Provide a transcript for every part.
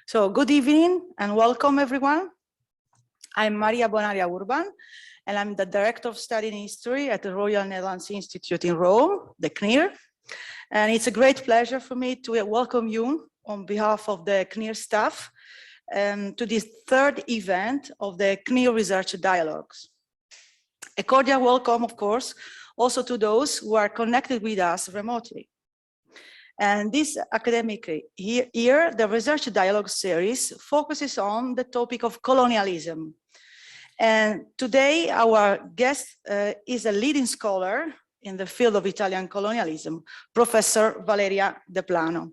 So good evening and welcome everyone. I'm Maria Bonaria Urban and I'm the Director of Study in History at the Royal Netherlands Institute in Rome, the KNIR. And it's a great pleasure for me to welcome you on behalf of the KNIR staff to this third event of the KNIR Research Dialogues. A cordial welcome, of course, also to those who are connected with us remotely. And this academic year, the Research Dialogue series focuses on the topic of colonialism. And today, our guest is a leading scholar in the field of Italian colonialism, Professor Valeria Deplano.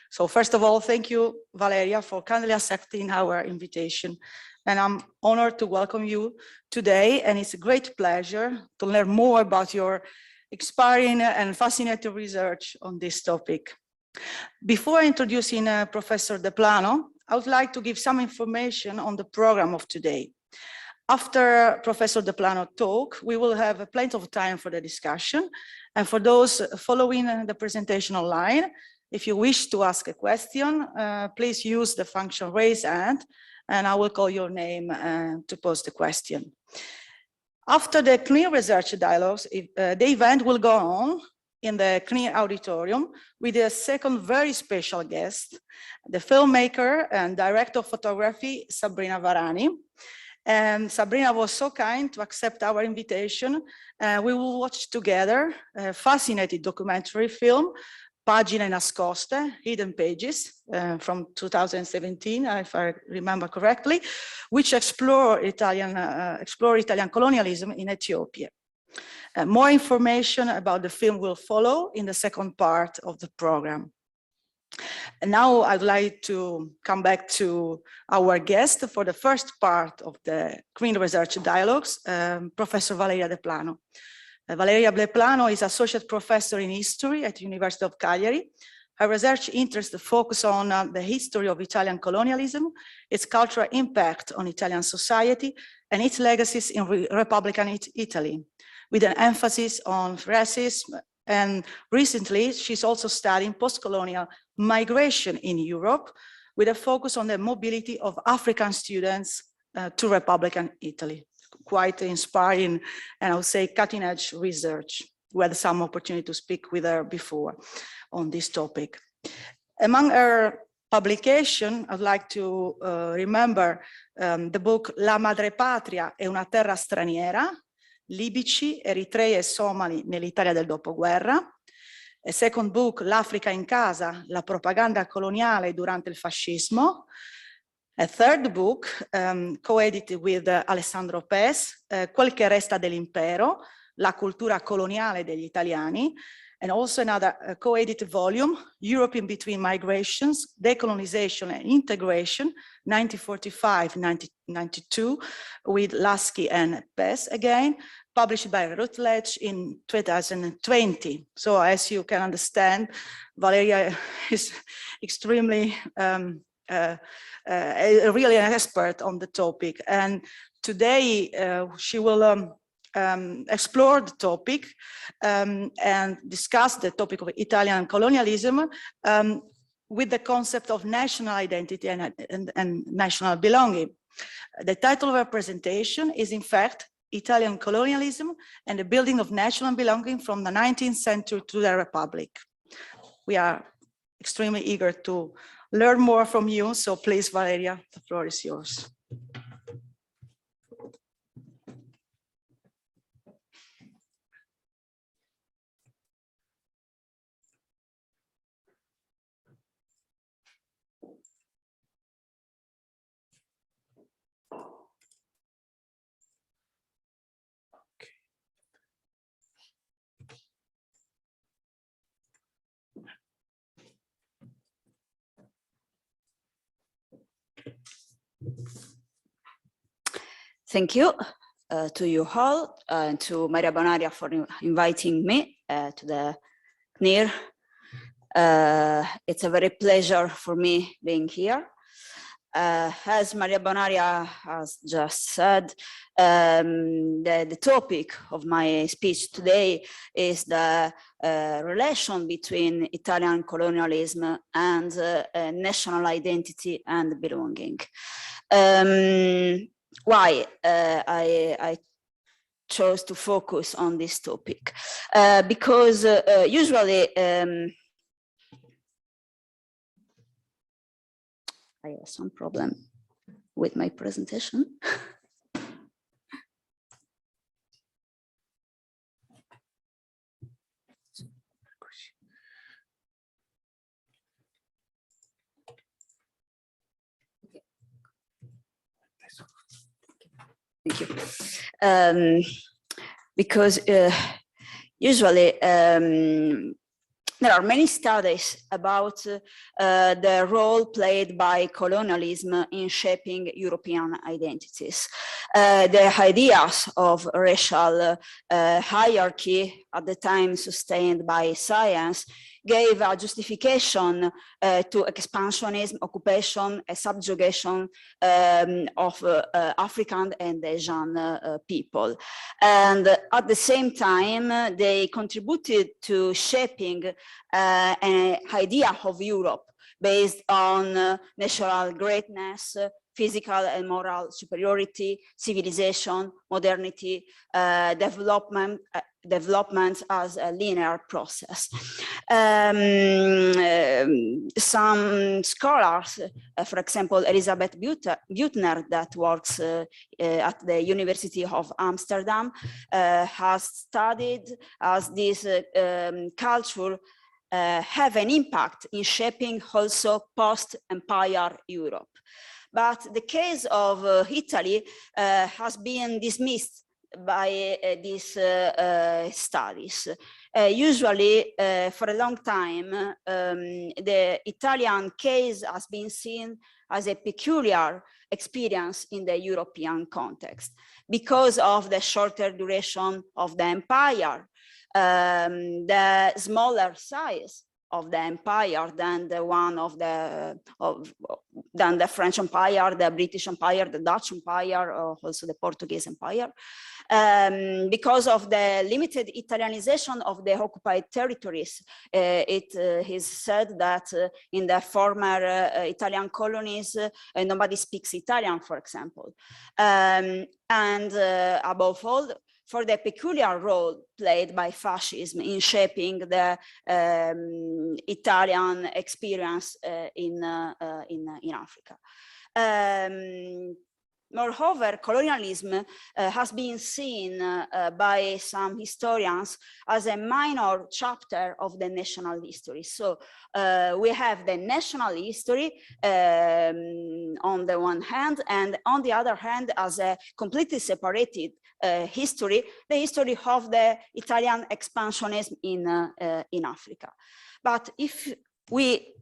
So first of all, thank you, Valeria, for kindly accepting our invitation. And I'm honored to welcome you today. And it's a great pleasure to learn more about your inspiring and fascinating research on this topic. Before introducing Professor Deplano, I would like to give some information on the program of today. After Professor Deplano talk, we will have plenty of time for the discussion. And for those following the presentation online, if you wish to ask a question, please use the function raise hand, and I will call your name to pose the question. After the KNIR Research Dialogues, the event will go on in the KNIR auditorium with a second very special guest, the filmmaker and director of photography, Sabrina Varani. And Sabrina was so kind to accept our invitation. We will watch together a fascinating documentary film, Pagine Nascoste, Hidden Pages, from 2017, if I remember correctly, which explore Italian colonialism in Ethiopia. More information about the film will follow in the second part of the program. And now I'd like to come back to our guest for the first part of the KNIR Research Dialogues, Professor Valeria Deplano. Valeria Deplano is Associate Professor in History at the University of Cagliari. Her research interests focus on the history of Italian colonialism, its cultural impact on Italian society, and its legacies in Republican Italy, with an emphasis on racism. And recently, she's also studying postcolonial migration in Europe, with a focus on the mobility of African students to Republican Italy. Quite inspiring, and I would say cutting-edge research. We had some opportunity to speak with her before on this topic. Among her publication, I'd like to remember the book La Madrepatria è una terra straniera, Libici, Eritrei e Somali nell'Italia del dopoguerra. A second book, L'Africa in casa, la propaganda coloniale durante il fascismo. A third book, co-edited with Alessandro Pes, Quel che resta dell'impero, la cultura coloniale degli italiani, and also another co-edited volume, Europe in Between Migrations, Decolonization and Integration, 1945-1992, with Lasky and Pes again, published by Routledge in 2020. So as you can understand, Valeria is extremely really an expert on the topic, and today she will explore the topic and discuss the topic of Italian colonialism with the concept of national identity and national belonging. The title of her presentation is, in fact, Italian colonialism and the building of national belonging from the 19th century to the Republic. We are extremely eager to learn more from you. So please, Valeria, the floor is yours. Thank you to you all and to Maria Bonaria for inviting me to the KNIR. It's a very pleasure for me being here. As Maria Bonaria has just said, the topic of my speech today is the relation between Italian colonialism and national identity and belonging. Why I chose to focus on this topic? Because usually I have some problem with my presentation. Thank you. Because usually there are many studies about the role played by colonialism in shaping European identities. The ideas of racial hierarchy, at the time sustained by science, gave a justification to expansionism, occupation, and subjugation of African and Asian people. And at the same time, they contributed to shaping an idea of Europe based on natural greatness, physical and moral superiority, civilization, modernity, development as a linear process. Some scholars, for example, Elizabeth Buettner, that works at the University of Amsterdam, has studied as this culture have an impact in shaping also post-empire Europe. But the case of Italy has been dismissed by these studies. Usually, for a long time, the Italian case has been seen as a peculiar experience in the European context because of the shorter duration of the empire, the smaller size of the empire than the one of the French Empire, the British Empire, the Dutch Empire, or also the Portuguese Empire, because of the limited Italianization of the occupied territories. It is said that in the former Italian colonies, nobody speaks Italian, for example. And above all, for the peculiar role played by fascism in shaping the Italian experience in Africa. Moreover, colonialism has been seen by some historians as a minor chapter of the national history. So we have the national history on the one hand, and on the other hand, as a completely separated history, the history of the Italian expansionism in Africa. But if we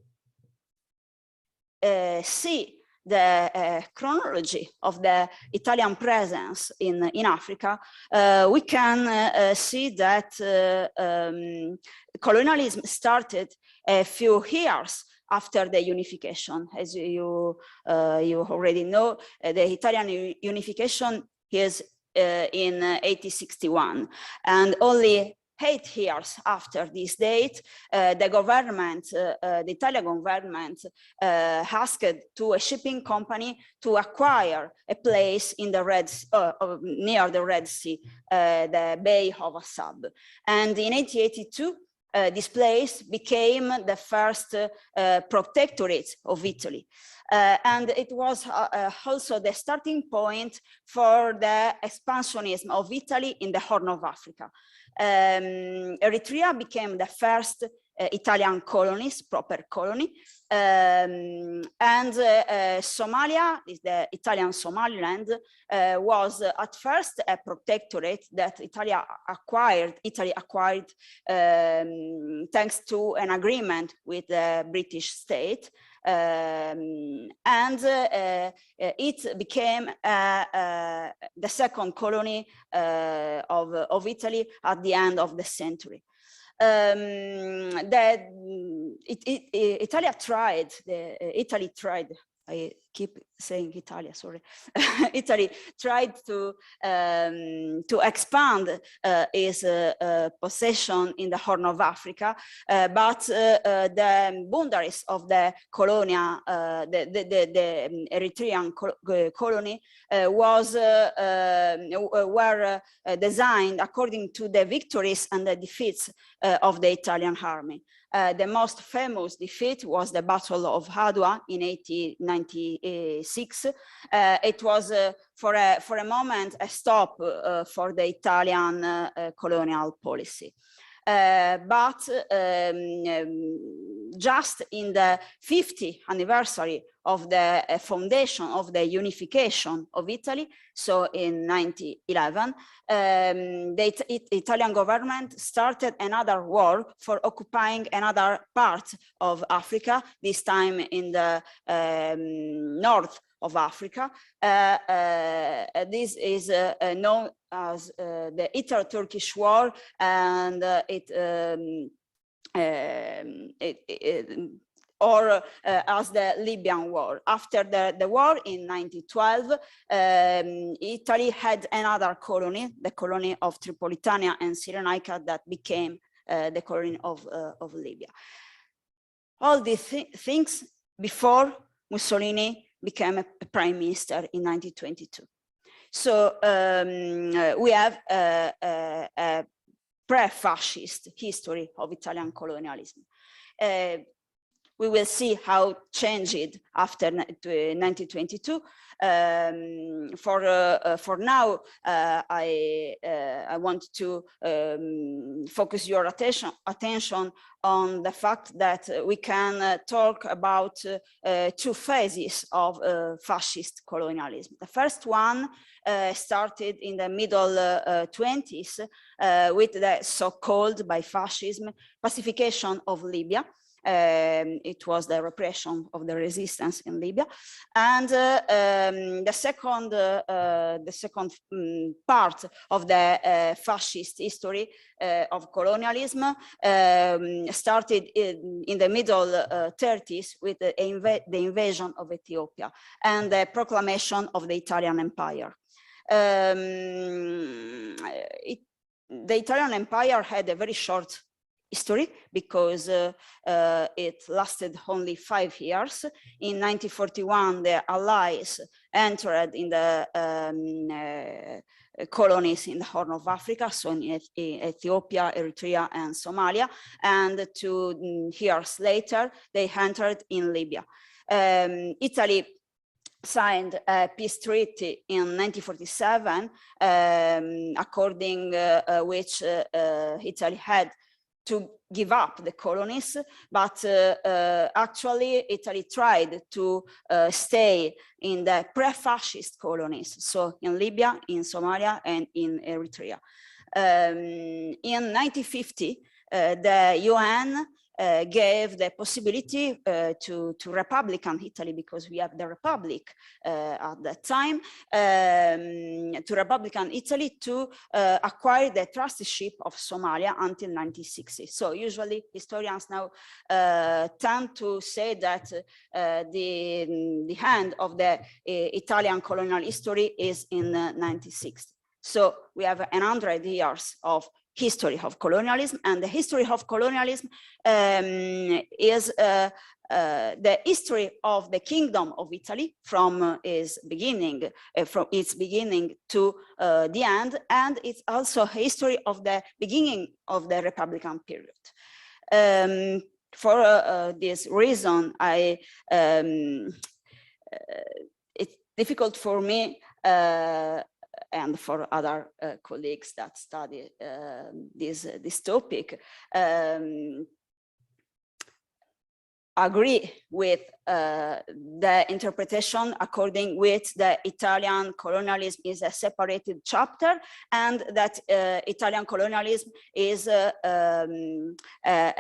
see the chronology of the Italian presence in Africa, we can see that colonialism started a few years after the unification. As you already know, the Italian unification is in 1861, and only 8 years after this date, the government, the Italian government, asked to a shipping company to acquire a place in the near the Red Sea, the Bay of Assab. And in 1882, this place became the first protectorate of Italy. And it was also the starting point for the expansionism of Italy in the Horn of Africa. Eritrea became the first Italian colonies, proper colony, and Somalia, is the Italian Somaliland, was at first a protectorate that Italy acquired thanks to an agreement with the British state. And it became the second colony of Italy at the end of the century. Italy tried, keep saying Italia, sorry. Italy tried to expand its possession in the Horn of Africa, but the boundaries of the colonial, the Eritrean colony were designed according to the victories and the defeats of the Italian army. The most famous defeat was the Battle of Adwa in 1896. It was for a moment a stop for the Italian colonial policy. But just in the 50th anniversary of the foundation of the unification of Italy, so in 1911, the Italian government started another war for occupying another part of Africa, this time in the north of Africa. This is known as the Italo-Turkish War, and or as the Libyan War. After the war in 1912, Italy had another colony, the colony of Tripolitania and Cyrenaica, that became the colony of Libya. All these things before Mussolini became a prime minister in 1922. So we have a pre-fascist history of Italian colonialism. We will see how changed after 1922. For now, I want to focus your attention on the fact that we can talk about two phases of fascist colonialism. The first one started in the middle 20s with the so-called, by fascism, pacification of Libya. It was the repression of the resistance in Libya, and the second part of the fascist history of colonialism started in the middle 30s with the invasion of Ethiopia and the proclamation of the Italian Empire. The Italian Empire had a very short history because it lasted only 5 years. In 1941, the Allies entered in the colonies in the Horn of Africa, so in Ethiopia, Eritrea, and Somalia. And 2 years later, they entered in Libya. Italy signed a peace treaty in 1947, according which Italy had to give up the colonies, but actually Italy tried to stay in the pre-fascist colonies, so in Libya, in Somalia, and in Eritrea. In 1950, the UN gave the possibility to Republican Italy, because we have the Republic at that time, to Republican Italy to acquire the trusteeship of Somalia until 1960. So usually historians now tend to say that the end of the Italian colonial history is in 1960. So we have 100 years of history of colonialism, and the history of colonialism is the history of the Kingdom of Italy from its beginning to the end, and it's also a history of the beginning of the Republican period. For this reason, it's difficult for me and for other colleagues that study this topic, agree with the interpretation according which the Italian colonialism is a separated chapter, and that Italian colonialism is an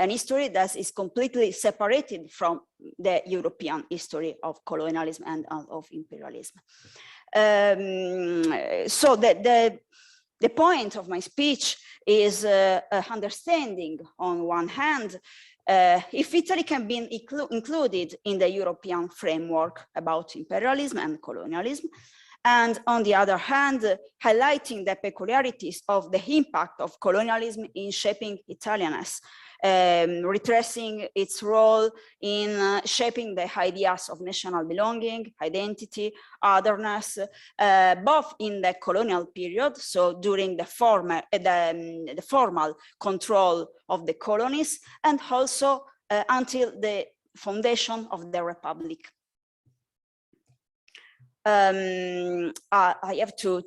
history that is completely separated from the European history of colonialism and of imperialism. So the point of my speech is understanding, on one hand, if Italy can be included in the European framework about imperialism and colonialism, and on the other hand, highlighting the peculiarities of the impact of colonialism in shaping Italianness, retracing its role in shaping the ideas of national belonging, identity, otherness, both in the colonial period, so during the formal control of the colonies, and also until the foundation of the Republic. I have to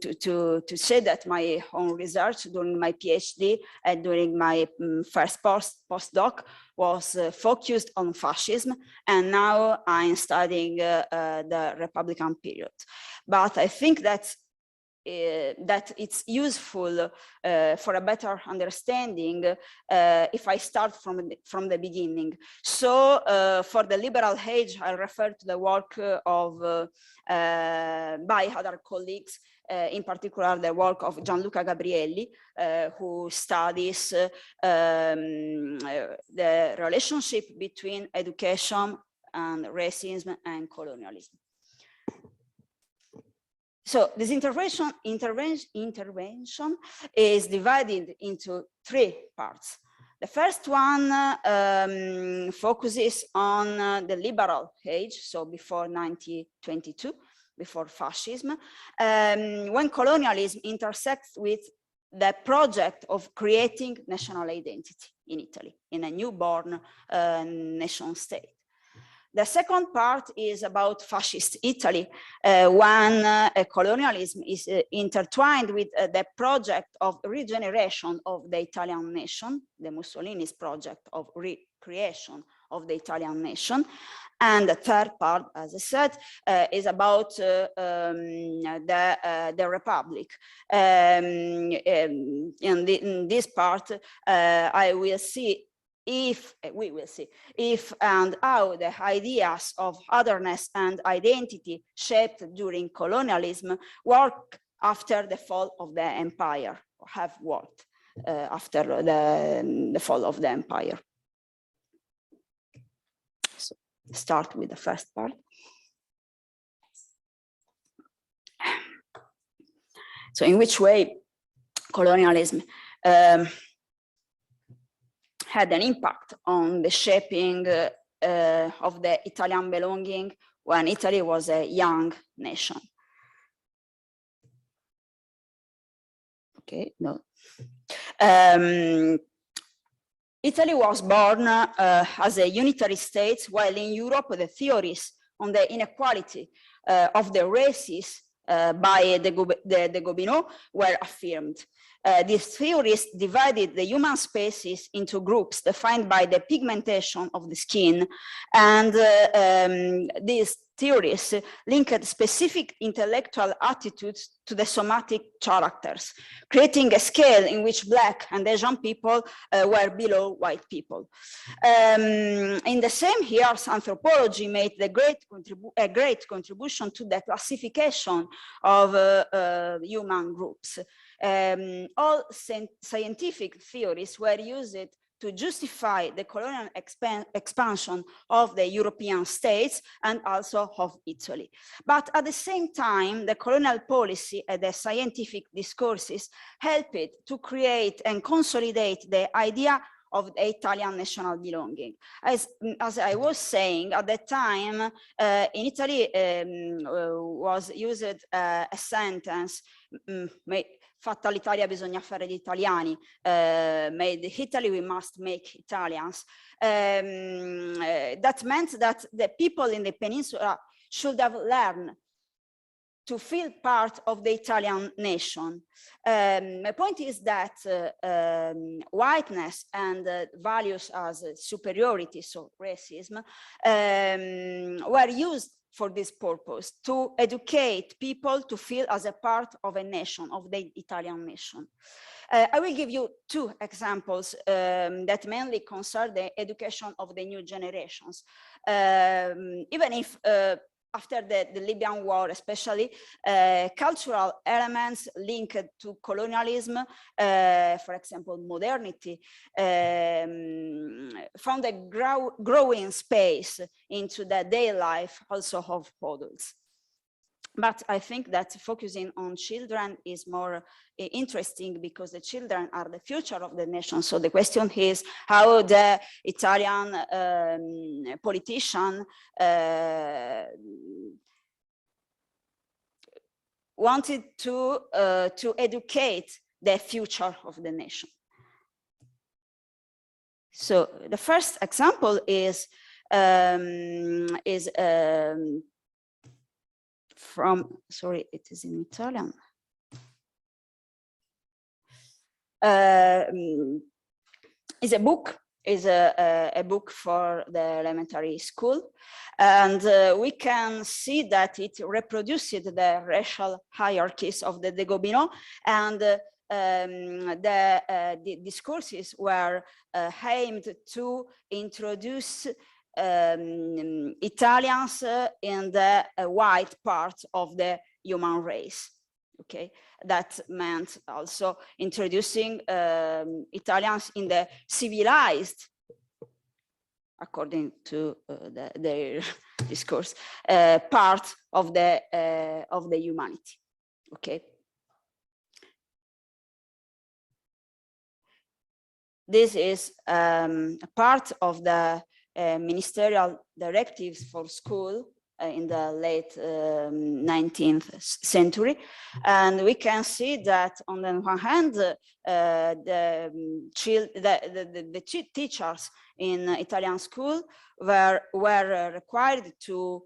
say that my own research during my PhD and during my first postdoc was focused on fascism, and now I'm studying the Republican period. But I think that it's useful for a better understanding if I start from the beginning. So for the liberal age, I refer to the work of by other colleagues, in particular the work of Gianluca Gabrielli, who studies the relationship between education and racism and colonialism. So this intervention is divided into three parts. The first one focuses on the liberal age, so before 1922, before fascism, when colonialism intersects with the project of creating national identity in Italy, in a newborn nation state. The second part is about fascist Italy, when colonialism is intertwined with the project of regeneration of the Italian nation, the Mussolini's project of recreation of the Italian nation. And the third part, as I said, is about the Republic. In this part, we will see if and how the ideas of otherness and identity shaped during colonialism work after the fall of the empire, or have worked after the fall of the empire. So start with the first part. So in which way colonialism had an impact on the shaping of the Italian belonging when Italy was a young nation. Okay, no. Italy was born as a unitary state, while in Europe the theories on the inequality of the races by the Gobineau were affirmed. These theories divided the human species into groups defined by the pigmentation of the skin, and these theories linked specific intellectual attitudes to the somatic characters, creating a scale in which Black and Asian people were below white people. In the same years, anthropology made a great contribution to the classification of human groups. All scientific theories were used to justify the colonial expansion of the European states and also of Italy. But at the same time, the colonial policy and the scientific discourses helped to create and consolidate the idea of the Italian national belonging. As I was saying, at that time, in Italy was used a sentence, fatta l'Italia bisogna fare gli italiani, made Italy we must make Italians. That meant that the people in the peninsula should have learned to feel part of the Italian nation. My point is that whiteness and values as superiority, so racism, were used for this purpose, to educate people to feel as a part of a nation, of the Italian nation. I will give you two examples that mainly concern the education of the new generations. Even if after the Libyan war, especially cultural elements linked to colonialism, for example, modernity, found a growing space into the daily life also of adults. But I think that focusing on children is more interesting because the children are the future of the nation. So the question is how the Italian politician wanted to educate the future of the nation. So the first example is from, sorry, it is in Italian. Is a book, is a book for the elementary school. And we can see that it reproduced the racial hierarchies of the Gobineau, and the discourses were aimed to introduce Italians in the white part of the human race. Okay, that meant also introducing Italians in the civilized, according to their discourse, part of the humanity. Okay. This is a part of the ministerial directives for school in the late 19th century. And we can see that on the one hand, the teachers in Italian school were required to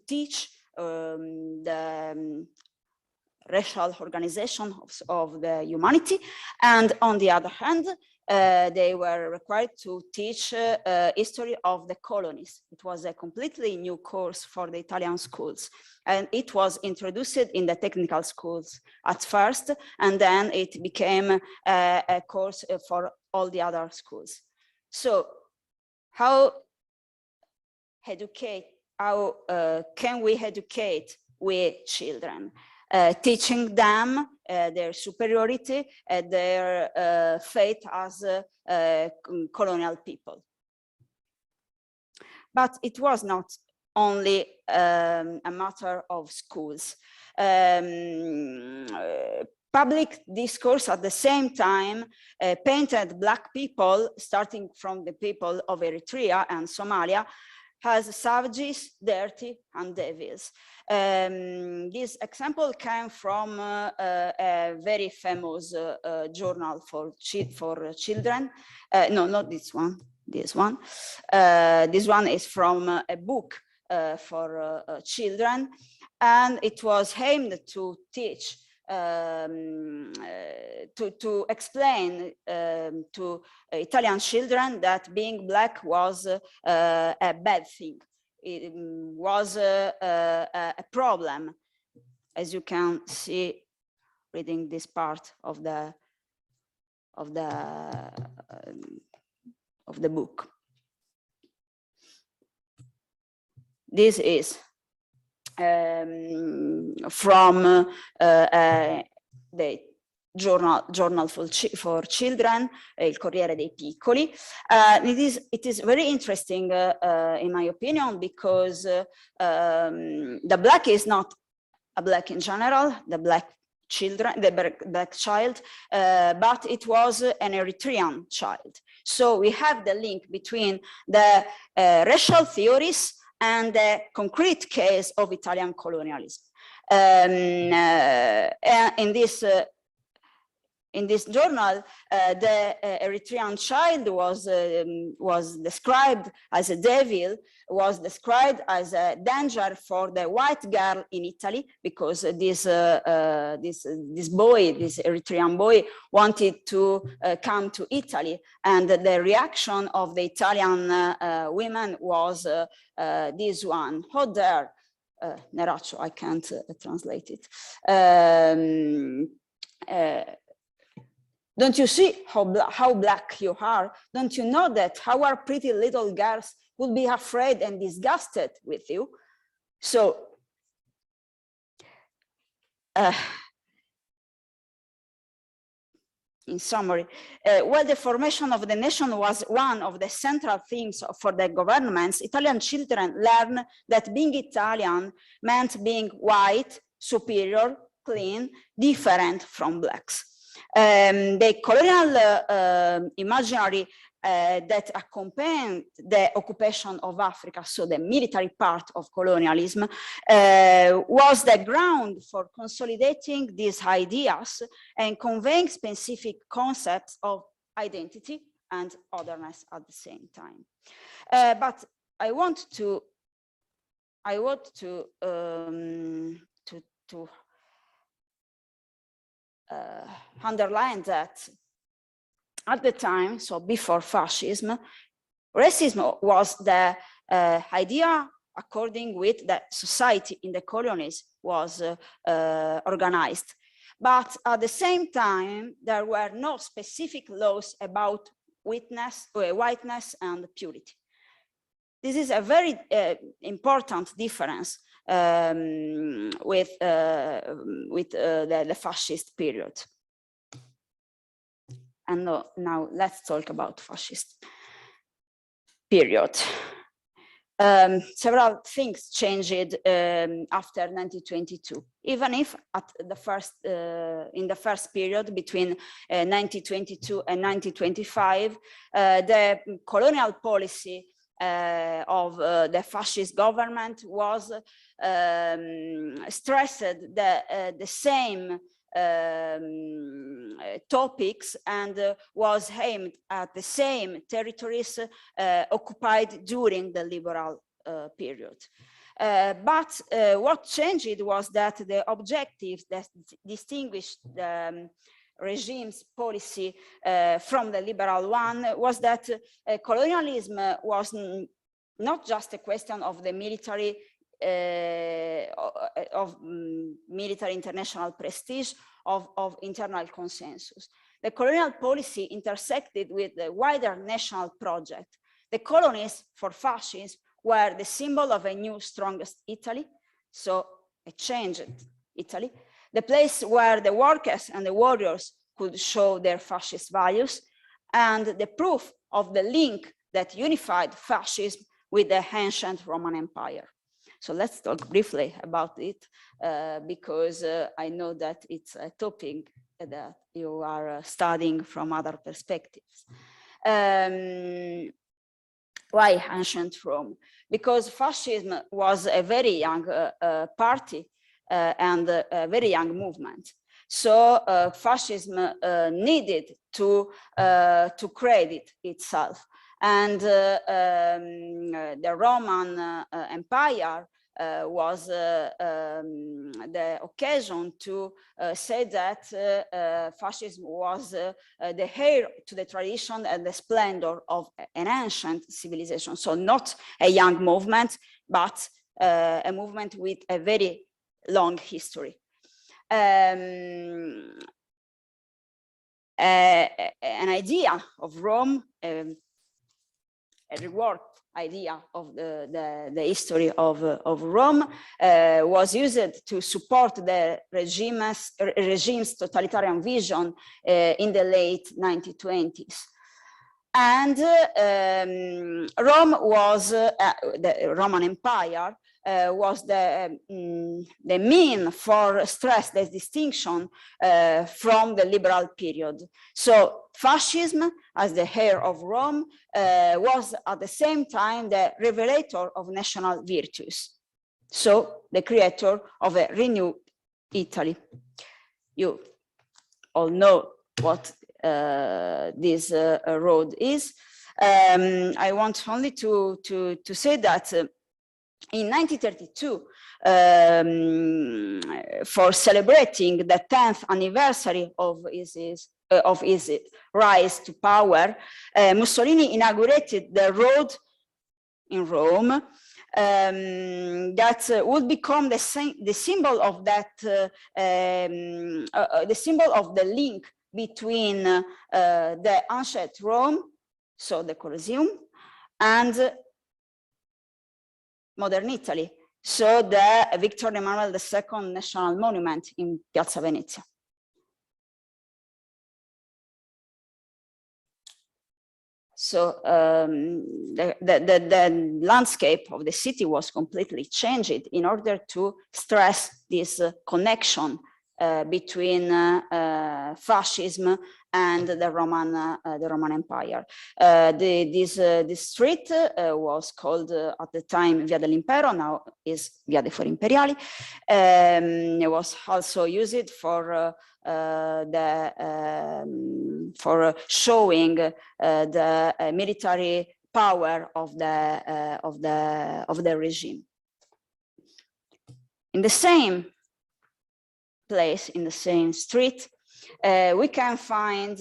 teach the racial organization of the humanity. And on the other hand, they were required to teach history of the colonies. It was a completely new course for the Italian schools, and it was introduced in the technical schools at first, and then it became a course for all the other schools. So how can we educate children? Teaching them their superiority, their fate as colonial people. But it was not only a matter of schools. Public discourse at the same time painted Black people, starting from the people of Eritrea and Somalia, as savages, dirty, and devils. This example came from a very famous journal for children. No, not this one. This one. This one is from a book for children, and it was aimed to teach, to explain to Italian children that being Black was a bad thing. It was a problem, as you can see reading this part of the book. This is from the journal for children, Il Corriere dei Piccoli. It is very interesting, in my opinion, because the Black is not a Black in general, the Black child, but it was an Eritrean child. So we have the link between the racial theories and the concrete case of Italian colonialism. In this journal, the Eritrean child was described as a devil, was described as a danger for the white girl in Italy, because this Eritrean boy wanted to come to Italy, and the reaction of the Italian women was this one: "How dare, Neraccio," I can't translate it. Don't you see how Black you are? Don't you know that our pretty little girls will be afraid and disgusted with you? So, in summary, while the formation of the nation was one of the central themes for the governments, Italian children learned that being Italian meant being white, superior, clean, different from blacks. The colonial imaginary that accompanied the occupation of Africa, so the military part of colonialism, was the ground for consolidating these ideas and conveying specific concepts of identity and otherness at the same time. But I want to underline that at the time, so before fascism, racism was the idea according which the society in the colonies was organized. But at the same time, there were no specific laws about whiteness and purity. This is a very important difference with the fascist period. And now let's talk about fascist period. Several things changed after 1922, even if at the in the first period between 1922 and 1925, the colonial policy of the fascist government was stressed the same topics and was aimed at the same territories occupied during the liberal period. But what changed was that the objectives that distinguished the regime's policy from the liberal one was that colonialism was not just a question of the military military international prestige, of internal consensus. The colonial policy intersected with the wider national project. The colonies for fascists were the symbol of a new, strongest Italy, so a changed Italy, the place where the workers and the warriors could show their fascist values, and the proof of the link that unified fascism with the ancient Roman Empire. So let's talk briefly about it, because I know that it's a topic that you are studying from other perspectives. Why ancient Rome? Because fascism was a very young party and a very young movement. So fascism needed to credit itself. And the Roman Empire was the occasion to say that fascism was the heir to the tradition and the splendor of an ancient civilization. So not a young movement, but a movement with a very long history. An idea of Rome, a reworked idea of the history of Rome, was used to support the regime's totalitarian vision in the late 1920s. And Rome was, the Roman Empire, was the mean for stress the distinction from the liberal period. So fascism, as the heir of Rome, was at the same time the revelator of national virtues. So the creator of a renewed Italy. You all know what this road is. I want only to say that in 1932, for celebrating the 10th anniversary of his rise to power, Mussolini inaugurated the road in Rome that would become the symbol of that, the symbol of the link between the ancient Rome, so the Colosseum, and modern Italy, so the Victor Emmanuel II National Monument in Piazza Venezia. So the landscape of the city was completely changed in order to stress this connection between fascism and the Roman Empire. This street was called at the time Via dell'Impero, now is Via dei Fori Imperiali. It was also used for for showing the military power of the regime. In the same place, in the same street, we can find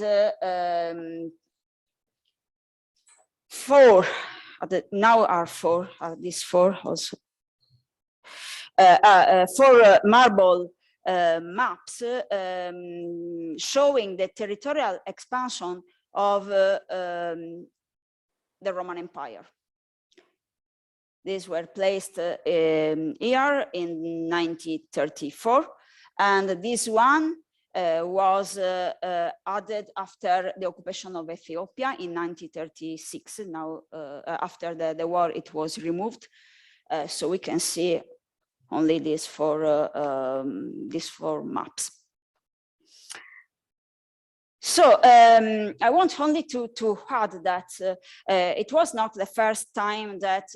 these four also, four marble maps showing the territorial expansion of the Roman Empire. These were placed here in 1934, and this one was added after the occupation of Ethiopia in 1936. Now, after the war, it was removed, so we can see only these four maps. So I want only to add that it was not the first time that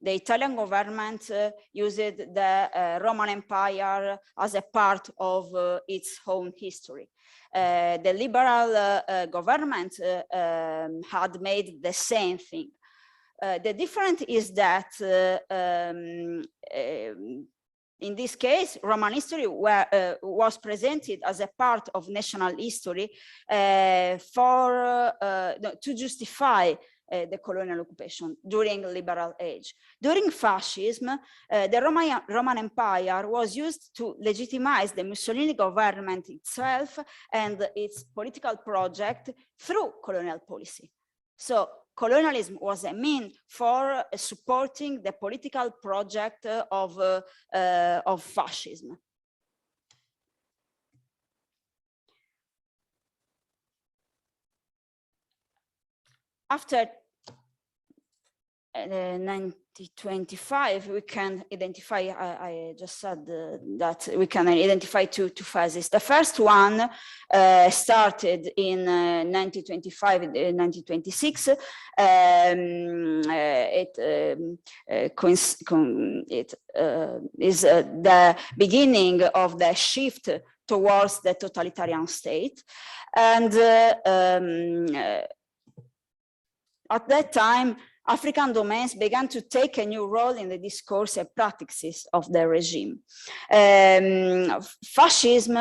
the Italian government used the Roman Empire as a part of its own history. The liberal government had made the same thing. The difference is that in this case, Roman history was presented as a part of national history to justify the colonial occupation during the liberal age. During fascism, the Roman Empire was used to legitimize the Mussolini government itself and its political project through colonial policy. So colonialism was a means for supporting the political project of fascism. After 1925, we can identify, I just said that we can identify two phases. The first one started in 1925, 1926. It is the beginning of the shift towards the totalitarian state. And at that time, African domains began to take a new role in the discourse and practices of the regime. Fascism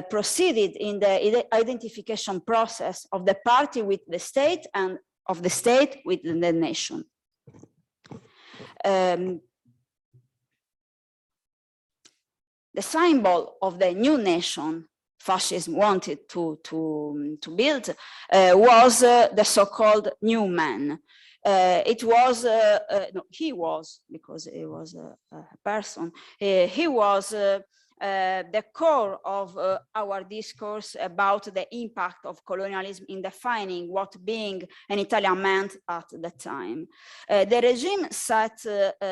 proceeded in the identification process of the party with the state and of the state with the nation. The symbol of the new nation fascism wanted to build was the so-called new man. It was, no, he was, because he was a person, he was the core of our discourse about the impact of colonialism in defining what being an Italian meant at the time. The regime set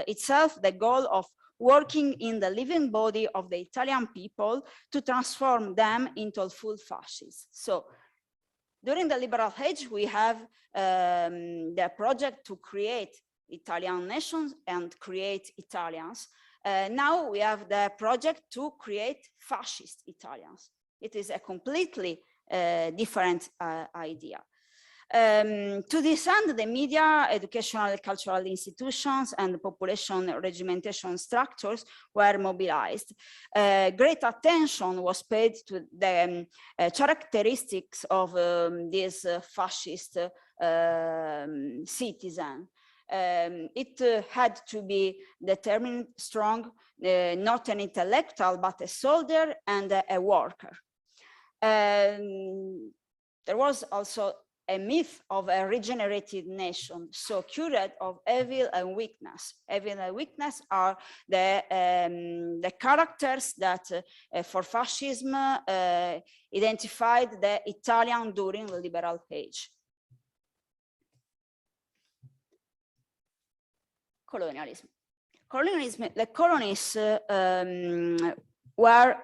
itself the goal of working in the living body of the Italian people to transform them into full fascists. So during the liberal age, we have the project to create Italian nations and create Italians. Now we have the project to create fascist Italians. It is a completely different idea. To this end, the media, educational and cultural institutions, and population regimentation structures were mobilized. Great attention was paid to the characteristics of this fascist citizen. It had to be determined, strong, not an intellectual, but a soldier and a worker. There was also a myth of a regenerated nation, so cured of evil and weakness. Evil and weakness are the characters that for fascism identified the Italian during the liberal age. Colonialism. The colonies were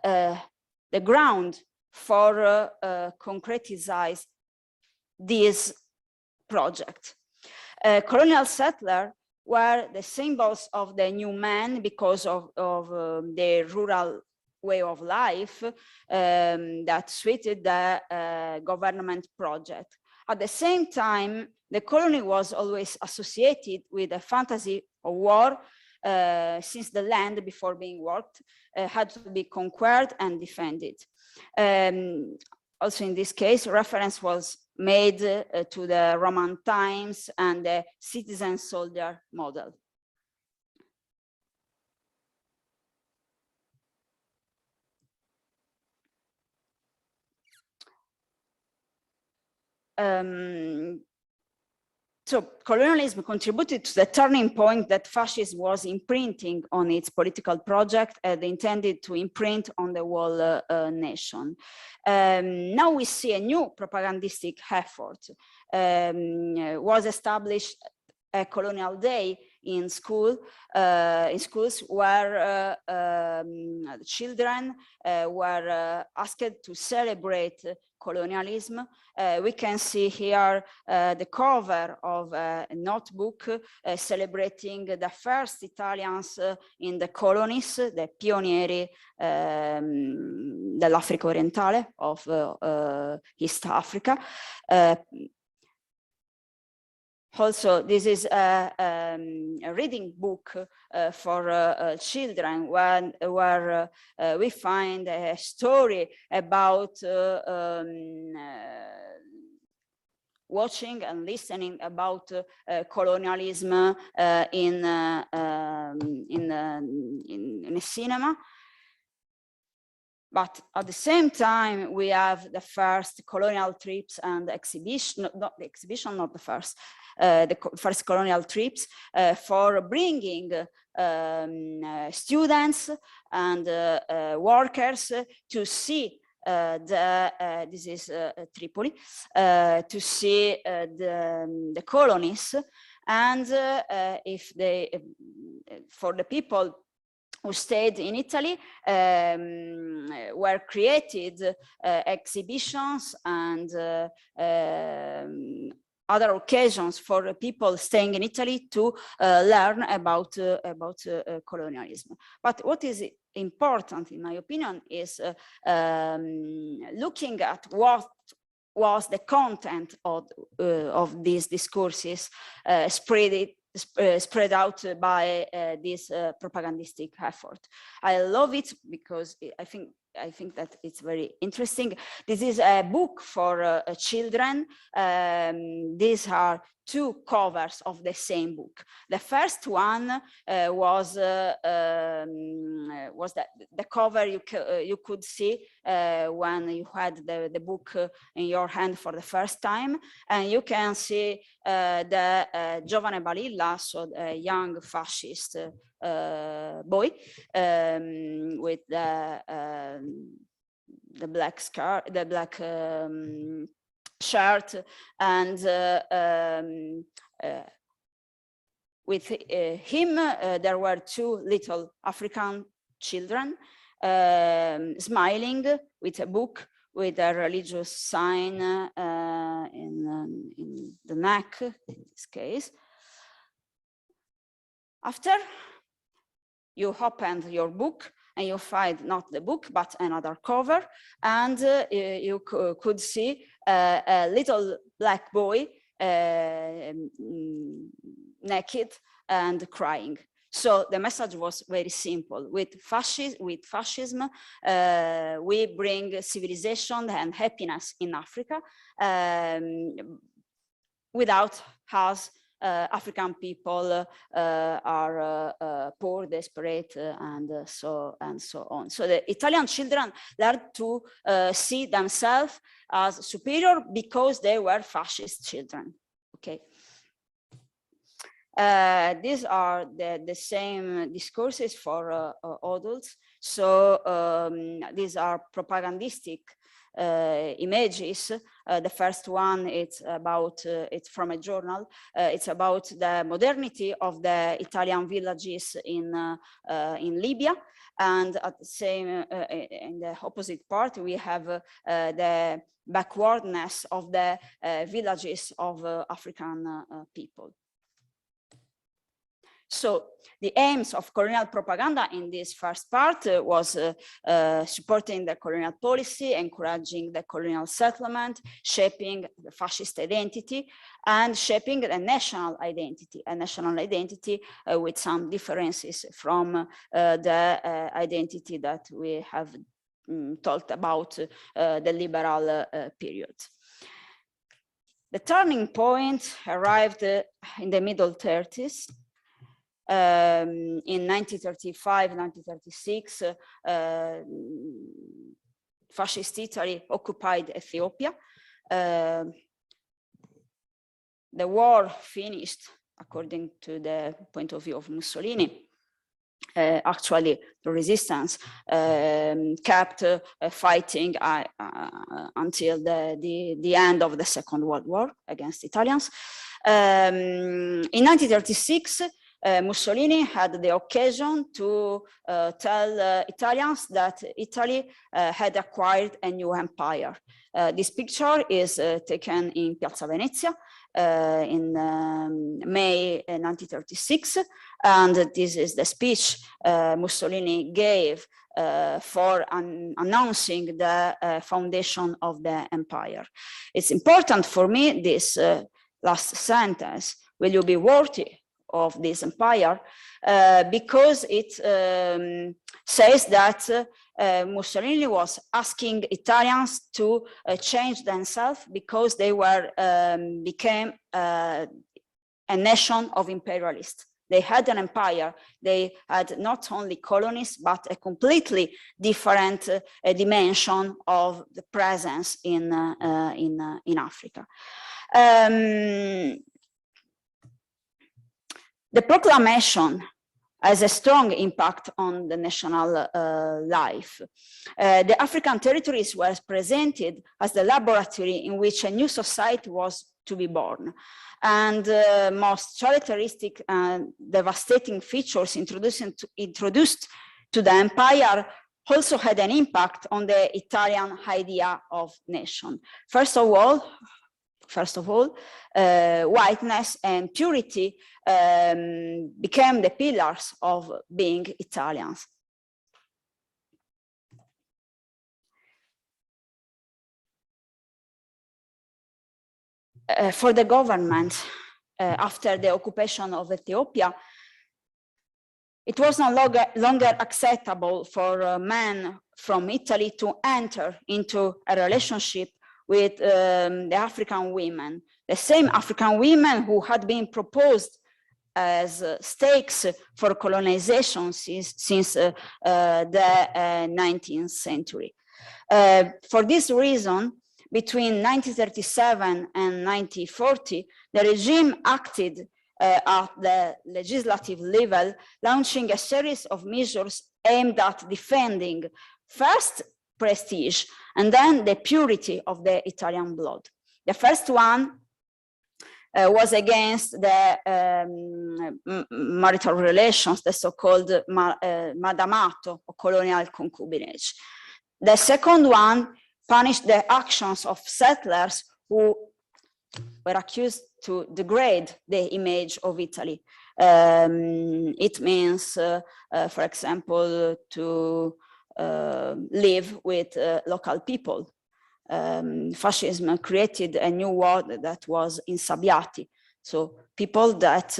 the ground for concretize this project. Colonial settlers were the symbols of the new man because of the rural way of life that suited the government project. At the same time, the colony was always associated with a fantasy of war, since the land before being worked had to be conquered and defended. Also in this case, reference was made to the Roman times and the citizen soldier model. So colonialism contributed to the turning point that fascism was imprinting on its political project and intended to imprint on the whole nation. Now we see a new propagandistic effort. Was established a colonial day in schools where children were asked to celebrate colonialism. We can see here the cover of a notebook celebrating the first Italians in the colonies, the pionieri dell'Africa orientale, of East Africa. Also, this is a reading book for children where we find a story about watching and listening about colonialism in a cinema. But at the same time, we have the first colonial trips and exhibition, not the exhibition, not the first colonial trips for bringing students and workers to see this is Tripoli, to see the colonies, and if they, for the people who stayed in Italy, were created exhibitions and other occasions for people staying in Italy to learn about colonialism. But what is important, in my opinion, is looking at what was the content of these discourses spread out by this propagandistic effort. I love it because I think that it's very interesting. This is a book for children. These are two covers of the same book. The first one was the cover you could see when you had the book in your hand for the first time, and you can see the Giovane Balilla, so a young fascist boy with the black scarf, the black shirt, and with him there were two little African children smiling with a book with a religious sign in the neck, in this case. After you opened your book and you find not the book, but another cover, and you could see a little black boy naked and crying. So the message was very simple. With fascism, we bring civilization and happiness in Africa without us African people are poor, desperate, and so on. So the Italian children learned to see themselves as superior because they were fascist children. Okay. These are the same discourses for adults. So these are propagandistic images. The first one, it's from a journal. It's about the modernity of the Italian villages in Libya. And at the same, in the opposite part, we have the backwardness of the villages of African people. So the aims of colonial propaganda in this first part was supporting the colonial policy, encouraging the colonial settlement, shaping the fascist identity, and shaping a national identity with some differences from the identity that we have talked about the liberal period. The turning point arrived in the middle 30s. In 1935, 1936, fascist Italy occupied Ethiopia. The war finished, according to the point of view of Mussolini. Actually, the resistance kept fighting until the end of the Second World War against Italians. In 1936, Mussolini had the occasion to tell Italians that Italy had acquired a new empire. This picture is taken in Piazza Venezia in May 1936, and this is the speech Mussolini gave for announcing the foundation of the empire. It's important for me, this last sentence, will you be worthy of this empire, because it says that Mussolini was asking Italians to change themselves because they were became a nation of imperialists. They had an empire. They had not only colonies, but a completely different dimension of the presence in Africa. The proclamation has a strong impact on the national life. The African territories were presented as the laboratory in which a new society was to be born. And most characteristic and devastating features introduced to the empire also had an impact on the Italian idea of nation. First of all, whiteness and purity became the pillars of being Italians. For the government, after the occupation of Ethiopia, it was no longer acceptable for men from Italy to enter into a relationship with the African women, the same African women who had been proposed as stakes for colonization since the 19th century. For this reason, between 1937 and 1940, the regime acted at the legislative level, launching a series of measures aimed at defending first prestige and then the purity of the Italian blood. The first one was against the marital relations, the so-called madamato or colonial concubinage. The second one punished the actions of settlers who were accused to degrade the image of Italy. It means, for example, to live with local people. Fascism created a new word that was insabbiati, so people that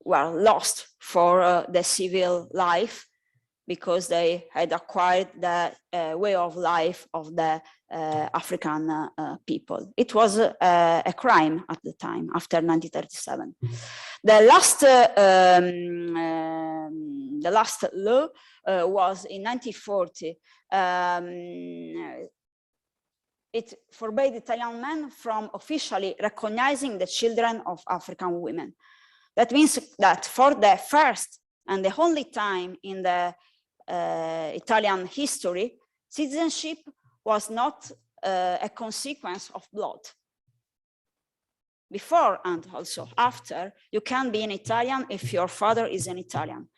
were lost for the civil life because they had acquired the way of life of the African people. It was a crime at the time, after 1937. The last law was in 1940. It forbade Italian men from officially recognizing the children of African women. That means that for the first and the only time in the Italian history, citizenship was not a consequence of blood. Before and also after, you can be an Italian if your father is an Italian.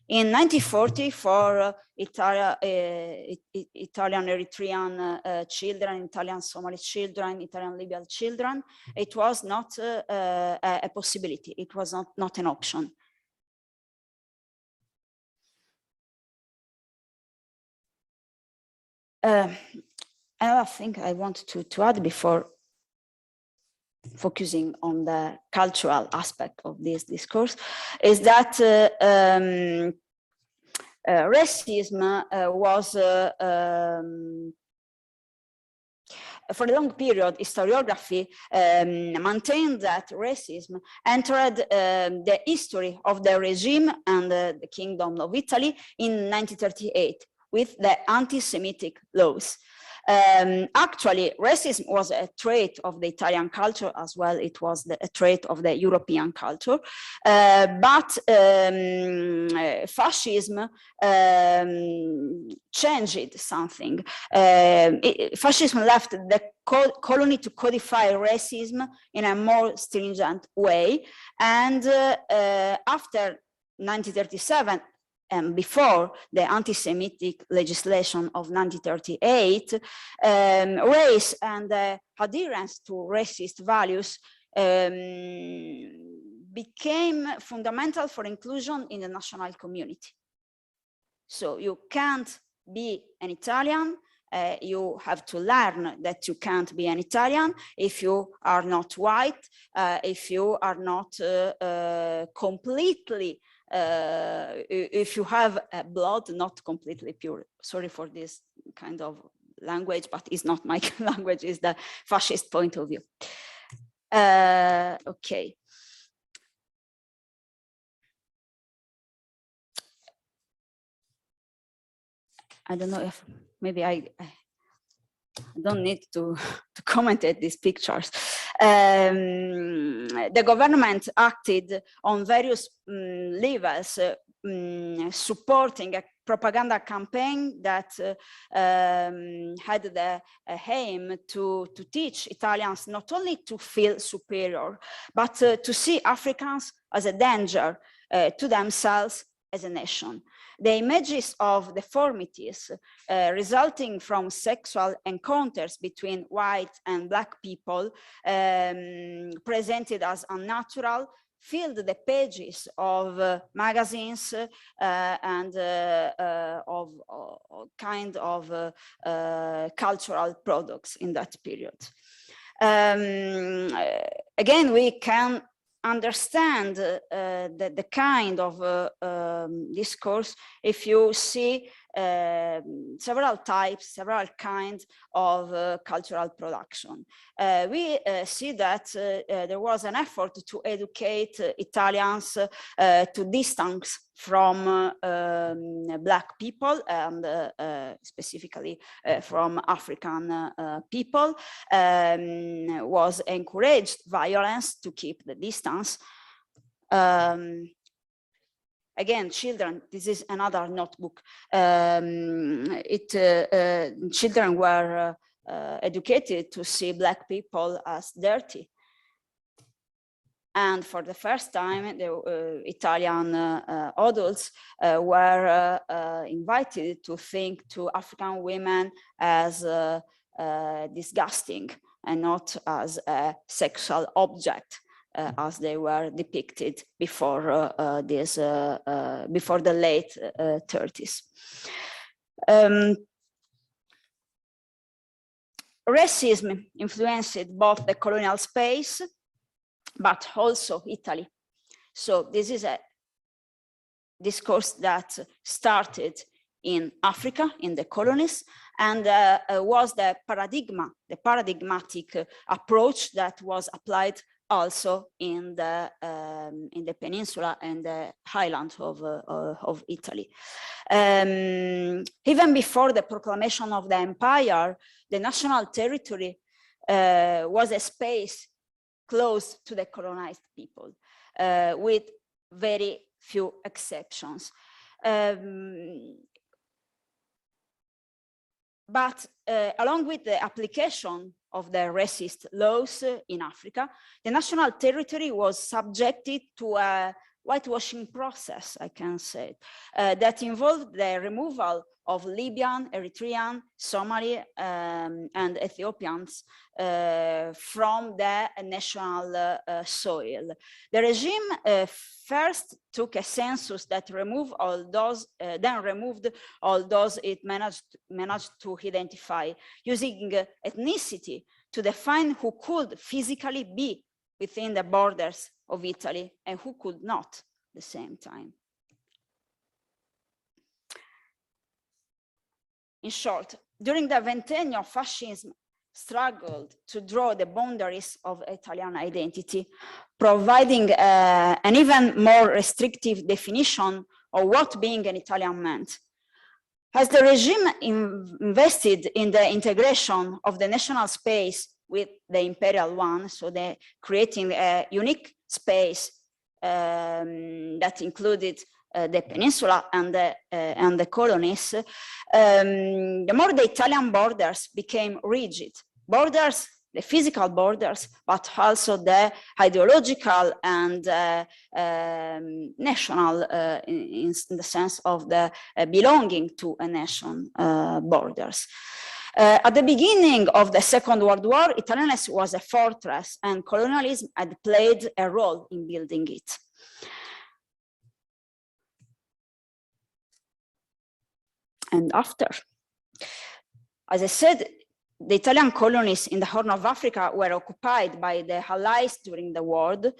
In 1940, for Italian Eritrean children, Italian Somali children, Italian Libyan children, it was not a possibility. It was not an option. Another thing I want to add before focusing on the cultural aspect of this discourse is that racism was for a long period, historiography maintained that racism entered the history of the regime and the Kingdom of Italy in 1938 with the anti-Semitic laws. Actually, racism was a trait of the Italian culture as well. It was a trait of the European culture. But fascism changed something. Fascism left the colony to codify racism in a more stringent way. And after 1937, and before the anti-Semitic legislation of 1938, race and adherence to racist values became fundamental for inclusion in the national community. So you can't be an Italian, you have to learn that you can't be an Italian if you are not white, if you are not completely if you have a blood not completely pure. Sorry for this kind of language, but it's not my language, it's the fascist point of view. Okay. I don't know if maybe I don't need to comment at these pictures. The government acted on various levels, supporting a propaganda campaign that had the aim to teach Italians not only to feel superior, but to see Africans as a danger to themselves as a nation. The images of deformities resulting from sexual encounters between white and black people presented as unnatural filled the pages of magazines and of kind of cultural products in that period. Again, we can understand the kind of discourse if you see several types, several kinds of cultural production. We see that there was an effort to educate Italians to distance from black people and specifically from African people. Was encouraged violence to keep the distance. Again, children, this is another notebook. Children were educated to see black people as dirty. And for the first time, the Italian adults were invited to think to African women as disgusting and not as a sexual object. As they were depicted before before the late 30s. Racism influenced both the colonial space, but also Italy. So this is a discourse that started in Africa, in the colonies, and was the paradigmatic approach that was applied also in the peninsula and the highland of Italy. Even before the proclamation of the empire, the national territory was a space close to the colonized people, with very few exceptions. But along with the application of the racist laws in Africa, the national territory was subjected to a whitewashing process, I can say, that involved the removal of Libyan, Eritrean, Somali, and Ethiopians from the national soil. The regime first took a census that removed all those, then removed all those it managed to identify, using ethnicity to define who could physically be within the borders of Italy and who could not at the same time. In short, during the Ventennio, fascism struggled to draw the boundaries of Italian identity, providing an even more restrictive definition of what being an Italian meant. As the regime invested in the integration of the national space with the imperial one, so they creating a unique space that included the peninsula and the colonies, the more the Italian borders became rigid. Borders, the physical borders, but also the ideological and national in the sense of the belonging to a nation borders. At the beginning of the Second World War, Italianness was a fortress and colonialism had played a role in building it. And after, as I said, the Italian colonies in the Horn of Africa were occupied by the Allies during the war, but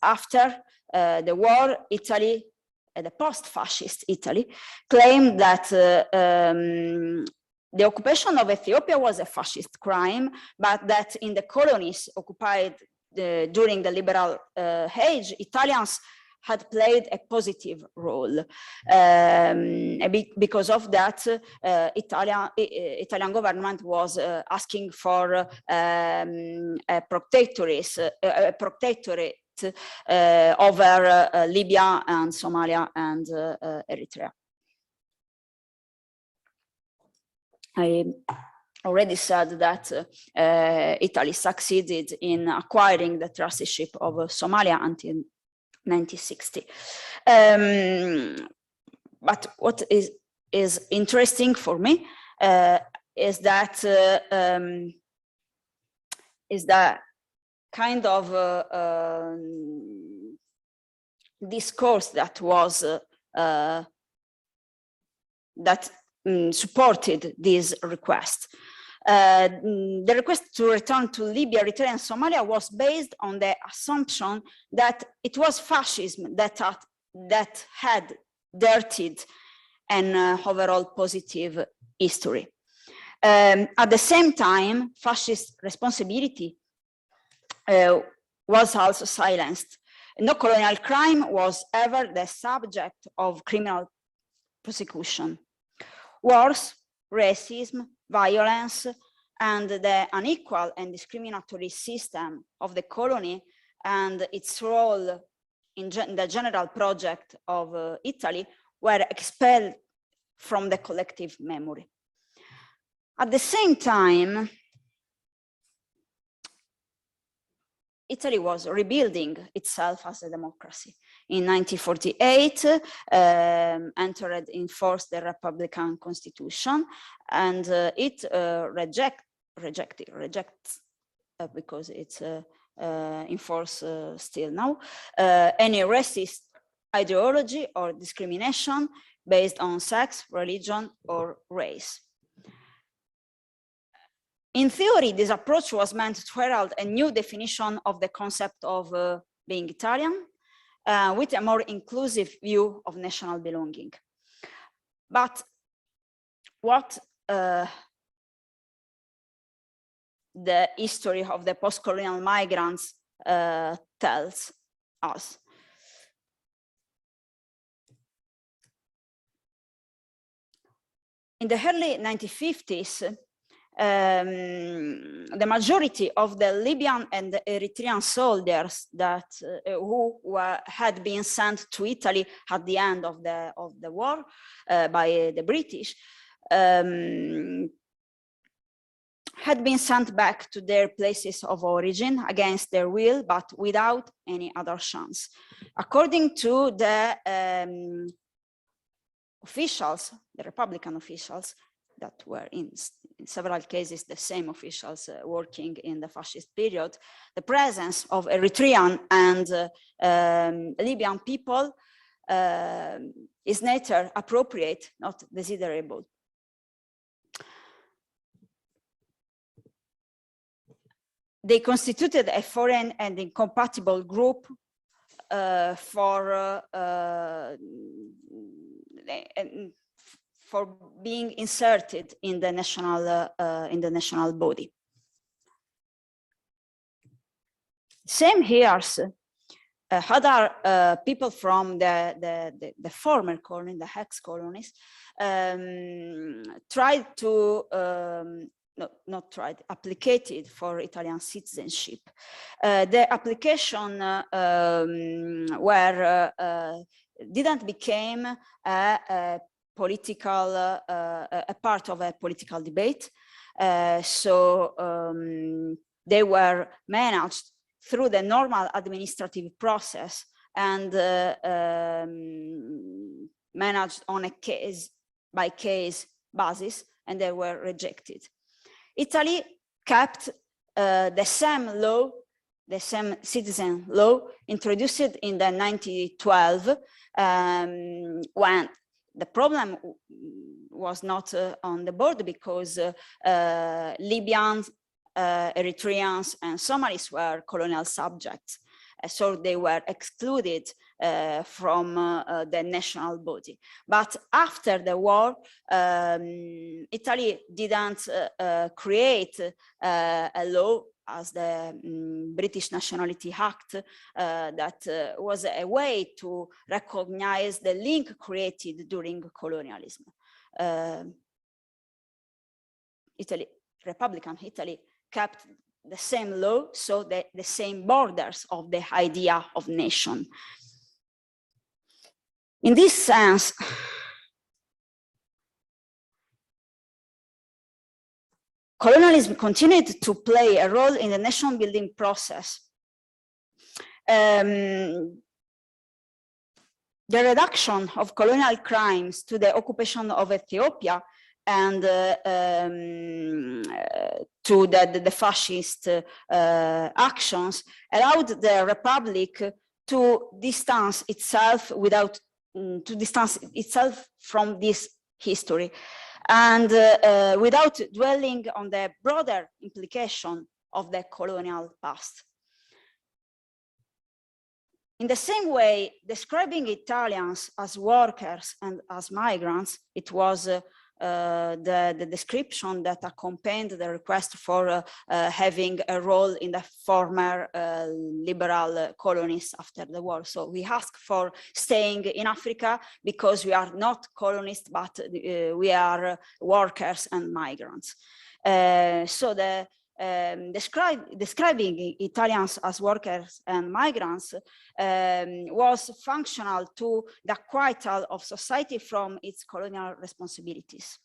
after the war, Italy, the post-fascist Italy, claimed that the occupation of Ethiopia was a fascist crime, but that in the colonies occupied during the liberal age, Italians had played a positive role. Because of that, Italian government was asking for a protectorate over Libya and Somalia and Eritrea. I already said that Italy succeeded in acquiring the trusteeship of Somalia until 1960. But what is interesting for me is that kind of discourse that was supported this request. The request to return to Libya, Eritrea, and Somalia was based on the assumption that it was fascism that had dirtied an overall positive history. At the same time, fascist responsibility was also silenced. No colonial crime was ever the subject of criminal prosecution. Wars, racism, violence, and the unequal and discriminatory system of the colony and its role in the general project of Italy were expelled from the collective memory. At the same time, Italy was rebuilding itself as a democracy. In 1948, entered in force the Republican Constitution, and it rejects because it's in force still now, any racist ideology or discrimination based on sex, religion, or race. In theory, this approach was meant to herald a new definition of the concept of being Italian, with a more inclusive view of national belonging. But what the history of the post-colonial migrants tells us? In the early 1950s, the majority of the Libyan and the Eritrean soldiers that had been sent to Italy at the end of the war by the British had been sent back to their places of origin against their will, but without any other chance. According to the officials, the Republican officials, that were in several cases the same officials working in the fascist period, the presence of Eritrean and Libyan people is neither appropriate nor desirable. They constituted a foreign and incompatible group for being inserted in the national body. Same years, other people from the former colony, the ex-colonies, tried to applied for Italian citizenship. The application didn't become a political, a part of a political debate. So they were managed through the normal administrative process and managed on a case-by-case basis, and they were rejected. Italy kept the same law, the same citizen law introduced in the 1912, when the problem was not on the board, because Libyans, Eritreans and Somalis were colonial subjects. So they were excluded from the national body. But after the war, Italy didn't create a law as the British Nationality Act that was a way to recognize the link created during colonialism. Republican Italy kept the same law, so the same borders of the idea of nation. In this sense, colonialism continued to play a role in the nation building process. The reduction of colonial crimes to the occupation of Ethiopia and to the fascist actions allowed the Republic to distance itself from this history, and without dwelling on the broader implication of the colonial past. In the same way, describing Italians as workers and as migrants, it was the description that accompanied the request for having a role in the former liberal colonies after the war. So we ask for staying in Africa because we are not colonists, but we are workers and migrants. So the describing Italians as workers and migrants was functional to the acquittal of society from its colonial responsibilities.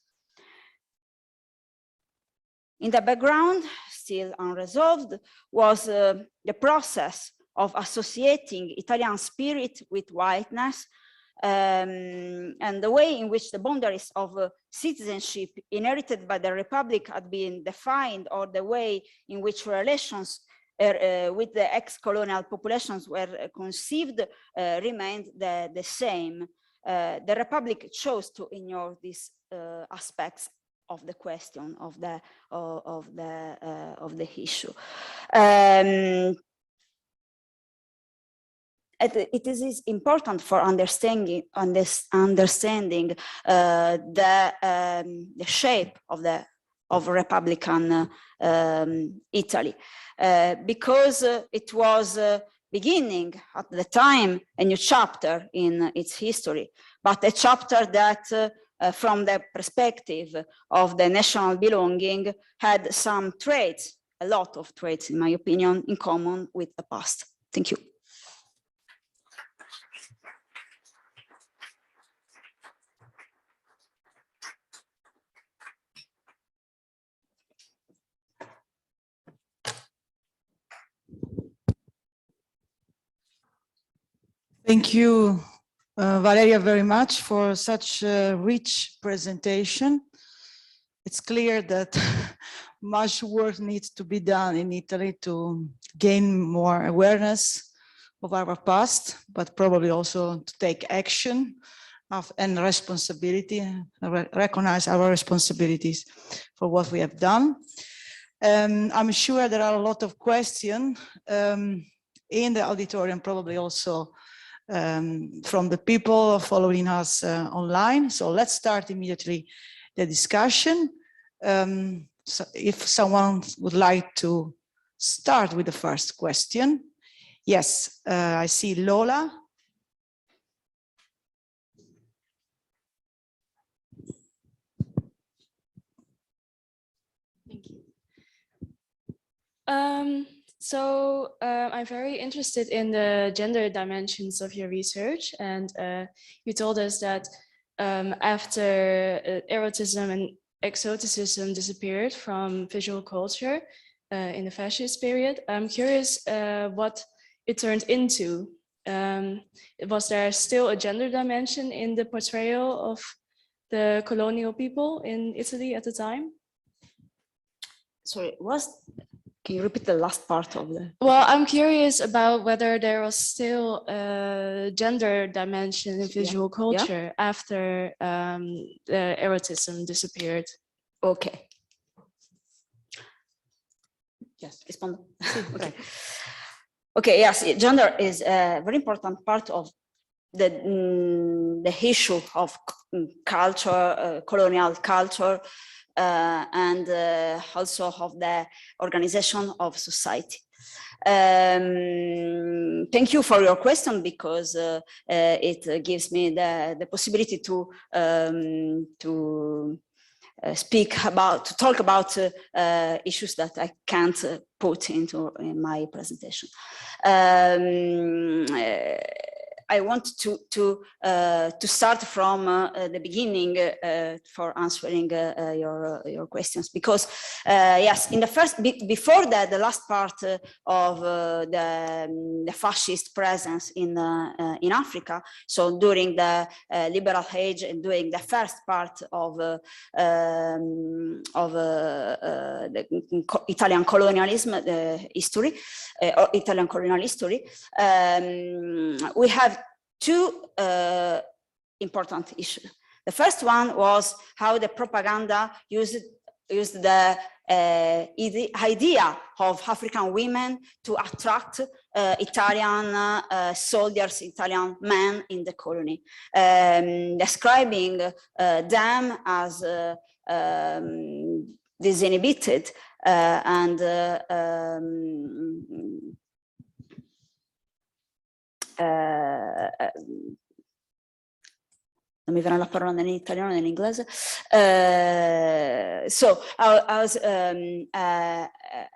In the background, still unresolved, was the process of associating Italian spirit with whiteness, and the way in which the boundaries of citizenship inherited by the Republic had been defined, or the way in which relations with the ex-colonial populations were conceived remained the same. The Republic chose to ignore these aspects of the question of the issue. it is important for understanding the shape of Republican Italy, because it was beginning at the time a new chapter in its history, but a chapter that from the perspective of the national belonging had some traits, a lot of traits in my opinion, in common with the past. Thank you. Thank you, Valeria, very much for such a rich presentation. It's clear that much work needs to be done in Italy to gain more awareness of our past, but probably also to take action and responsibility, recognize our responsibilities for what we have done. I'm sure there are a lot of questions in the auditorium, probably also from the people following us online. So let's start immediately the discussion. So if someone would like to start with the first question. Yes, I see Lola. Thank you. I'm very interested in the gender dimensions of your research, and you told us that after erotism and exoticism disappeared from visual culture in the fascist period, I'm curious what it turned into. Was there still a gender dimension in the portrayal of the colonial people in Italy at the time? Sorry, can you repeat the last part of the? Well, I'm curious about whether there was still a gender dimension in visual culture after the erotism disappeared. Okay. Yes, respond. Okay. Okay, yes, gender is a very important part of the issue of culture, colonial culture, and also of the organization of society. Thank you for your question, because it gives me the possibility to talk about issues that I can't put in my presentation. I want to start from the beginning for answering your questions, because yes, in the first before the last part of the fascist presence in Africa, so during the liberal age and during the first part of the Italian colonialism history, or Italian colonial history, we have two important issues. The first one was how the propaganda used the idea of African women to attract Italian soldiers, Italian men in the colony, describing them as disinhibited and non mi verrà la parola nell'italiano e nell'inglese. So as a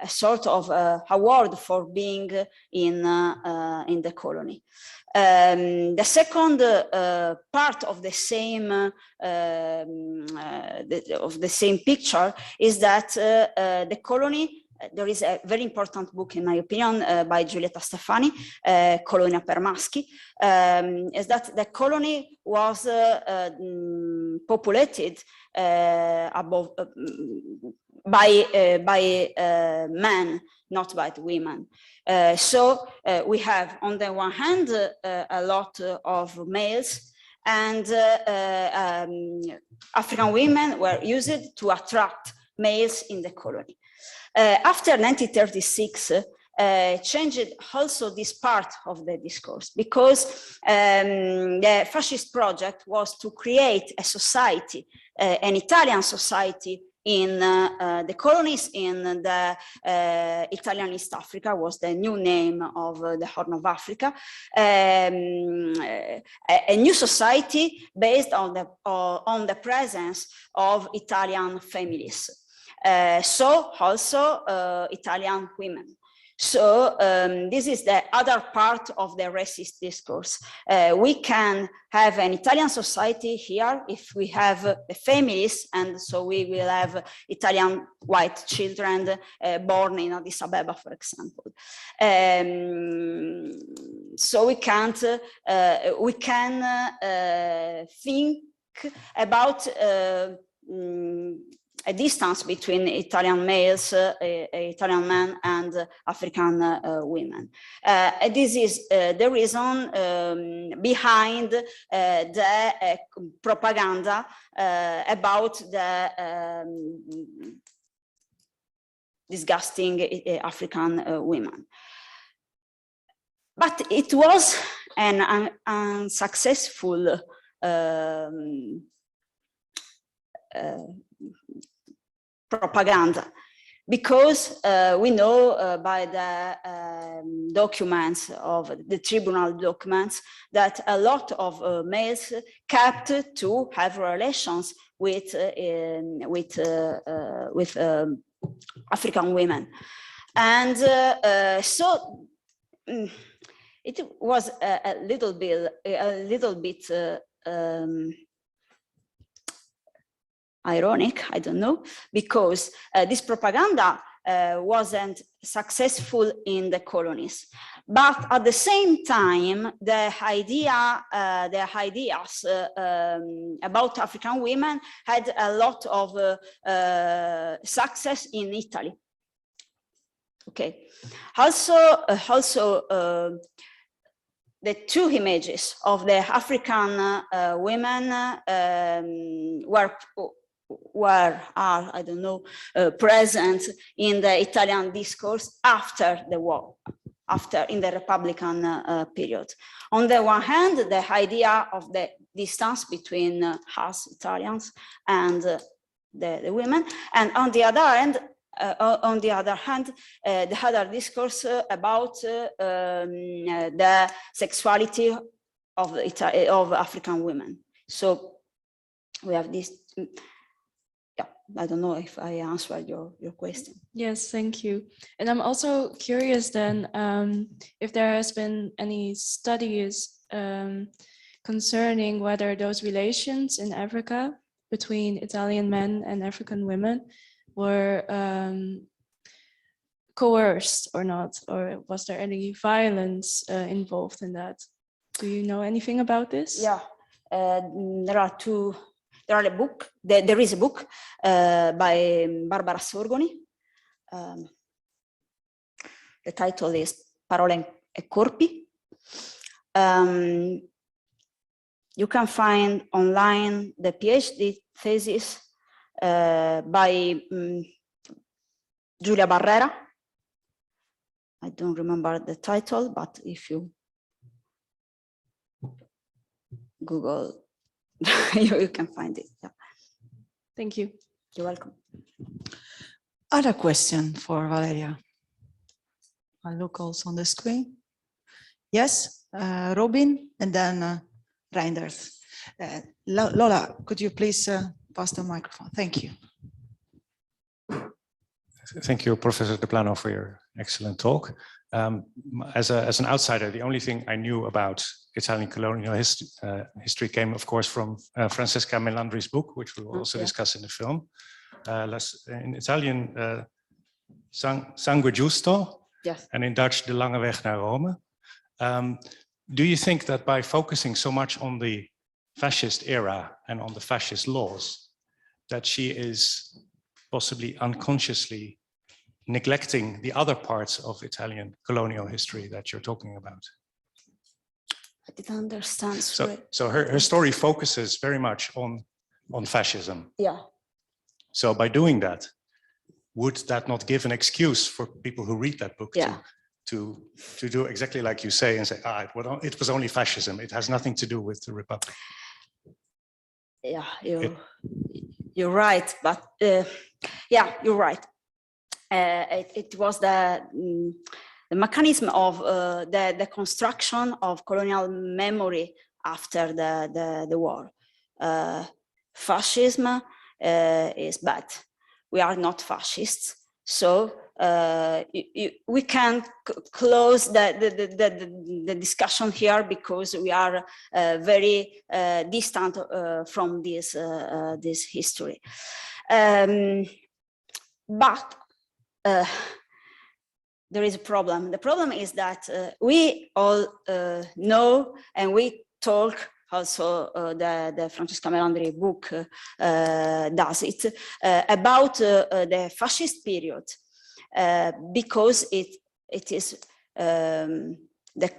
sort of award for being in the colony. The second part of the same picture is that the colony. There is a very important book, in my opinion, by Giulietta Stefani, Colonia per maschi, is that the colony was populated by men, not by women. So we have, on the one hand, a lot of males, and African women were used to attract males in the colony. After 1936, changed also this part of the discourse, because the fascist project was to create a society, an Italian society in the colonies in the Italian East Africa, was the new name of the Horn of Africa, a new society based on the presence of Italian families. So also Italian women. So this is the other part of the racist discourse. We can have an Italian society here if we have the families, and so we will have Italian white children born in Addis Ababa, for example. So we can think about a distance between Italian males, Italian men, and African women. This is the reason behind the propaganda about the disgusting African women. But it was an unsuccessful propaganda, because we know by the documents of the tribunal documents that a lot of males kept to have relations with African women, and so it was a little bit ironic, I don't know, because this propaganda wasn't successful in the colonies, but at the same time, the ideas about African women had a lot of success in Italy. Okay, also the two images of the African women are, I don't know, present in the Italian discourse after the war, in the Republican period. On the one hand, the idea of the distance between us Italians and the women, and on the other hand, the other discourse about the sexuality of African women. So we have this. Yeah, I don't know if I answered your question. Yes, thank you. And I'm also curious then if there has been any studies concerning whether those relations in Africa between Italian men and African women were coerced or not, or was there any violence involved in that? Do you know anything about this? Yeah, there is a book by Barbara Sorgoni. The title is Parole e Corpi. You can find online the PhD thesis by Giulia Barrera. I don't remember the title, but if you Google, you can find it. Yeah. Thank you. You're welcome. Other question for Valeria. I'll look also on the screen. Yes, Robin, and then Reinders. Lola, could you please pass the microphone? Thank you. Thank you, Professor Deplano, for your excellent talk. As an outsider, the only thing I knew about Italian colonial history came, of course, from Francesca Melandri's book, which we will also discuss in the film. In Italian, Sangue Giusto, yes. And in Dutch, De Lange Weg naar Rome. Do you think that by focusing so much on the fascist era and on the fascist laws, that she is possibly unconsciously neglecting the other parts of Italian colonial history that you're talking about? I didn't understand. So her story focuses very much on fascism. Yeah. So by doing that, would that not give an excuse for people who read that book to to do exactly like you say and say, it was only fascism. It has nothing to do with the Republic. Yeah, you're right, but yeah, you're right. It was the mechanism of the construction of colonial memory after the war. Fascism is bad. We are not fascists, so we can close the discussion here because we are very distant from this history. But there is a problem. The problem is that we all know, and we talk also, the Francesca Melandri book does it, about the fascist period, because it is the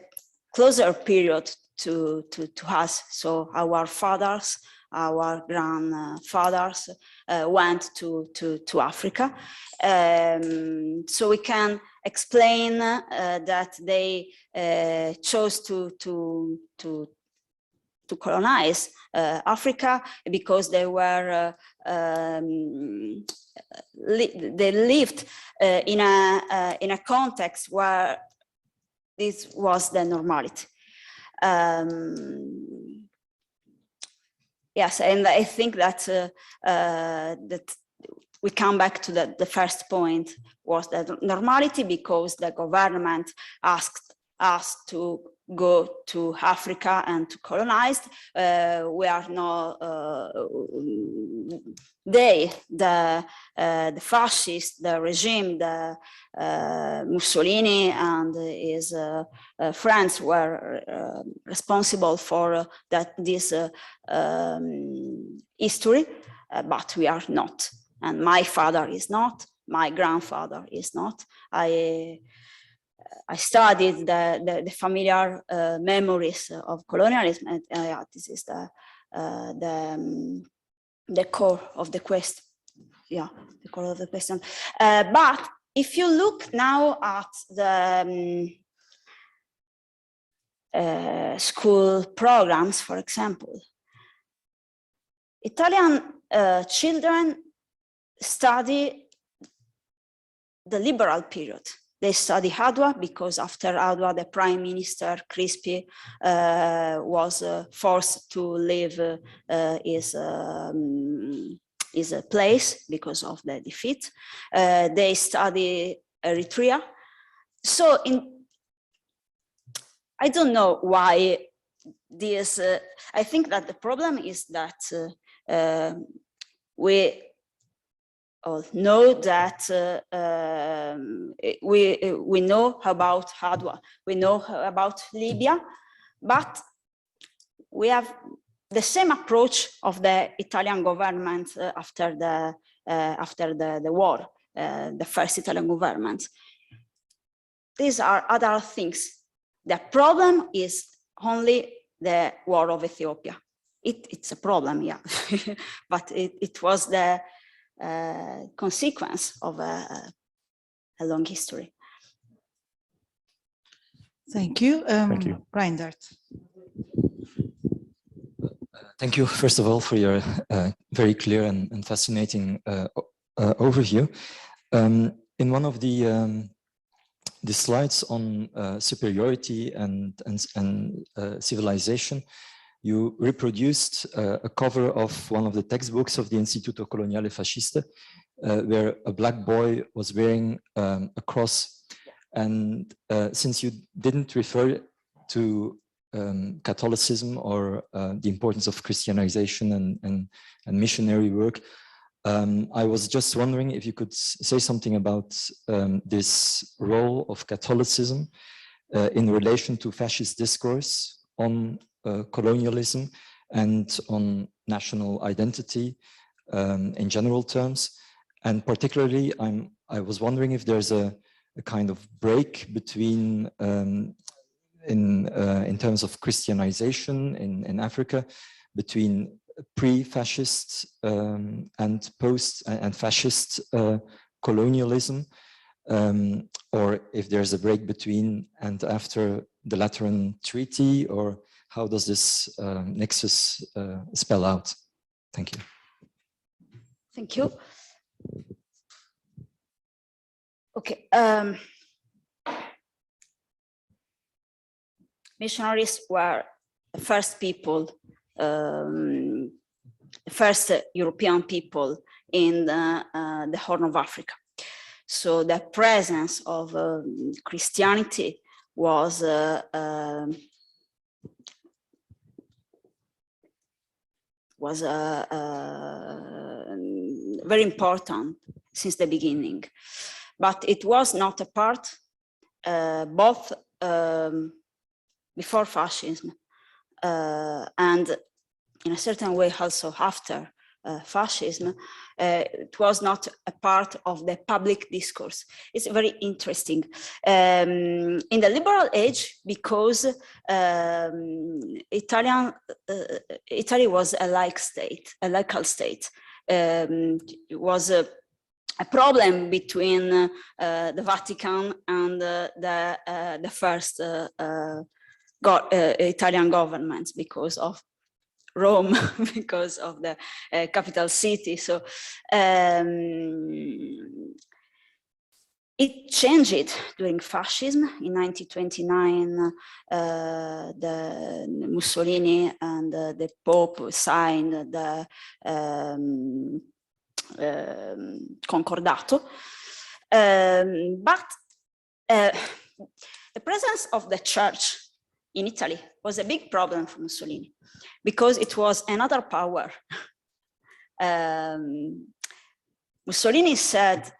closer period to us. So our fathers, our grandfathers went to Africa. So we can explain that they chose to colonize Africa because they were they lived in a context where this was the normality. Yes, and I think that that we come back to the first point, was the normality, because the government asked us to go to Africa and to colonize. We are not, the fascist, the regime, the Mussolini and his friends were responsible for this history, but we are not. And my father is not, my grandfather is not. I studied the familiar memories of colonialism, and yeah, this is the core of the question. Yeah, the core of the question. But if you look now at the school programs, for example, Italian children study the liberal period. They study Adwa because after Adwa, the Prime Minister Crispi was forced to leave his place because of the defeat. They study Eritrea. So I don't know why this. I think that the problem is that we all know that we know about Adwa, we know about Libya, but we have the same approach of the Italian government after the war, the first Italian government. These are other things. The problem is only the war of Ethiopia. It's a problem, yeah, but it was the consequence of a long history. Thank you. Thank you. Reindert. Thank you, first of all, for your very clear and fascinating overview. In one of the slides on superiority and civilization, you reproduced a cover of one of the textbooks of the Istituto Coloniale Fasciste, where a black boy was wearing a cross. And since you didn't refer to Catholicism or the importance of Christianization and missionary work, I was just wondering if you could say something about this role of Catholicism in relation to fascist discourse on colonialism and on national identity in general terms. And particularly, I was wondering if there's a kind of break between, in terms of Christianization in Africa, between pre-fascist and post and fascist colonialism, or if there's a break between and after the Lateran Treaty, or how does this nexus spell out? Thank you. Thank you. Okay. Missionaries were the first people, the first European people in the Horn of Africa. So the presence of Christianity was very important since the beginning, but it was not a part both before fascism and in a certain way also after fascism. It was not a part of the public discourse. It's very interesting. In the liberal age, because Italy was a laical state. It was a problem between the Vatican and the first Italian government because of Rome, because of the capital city. So it changed during fascism. In 1929, the Mussolini and the Pope signed the Concordato. But the presence of the church in Italy was a big problem for Mussolini, because it was another power. Mussolini said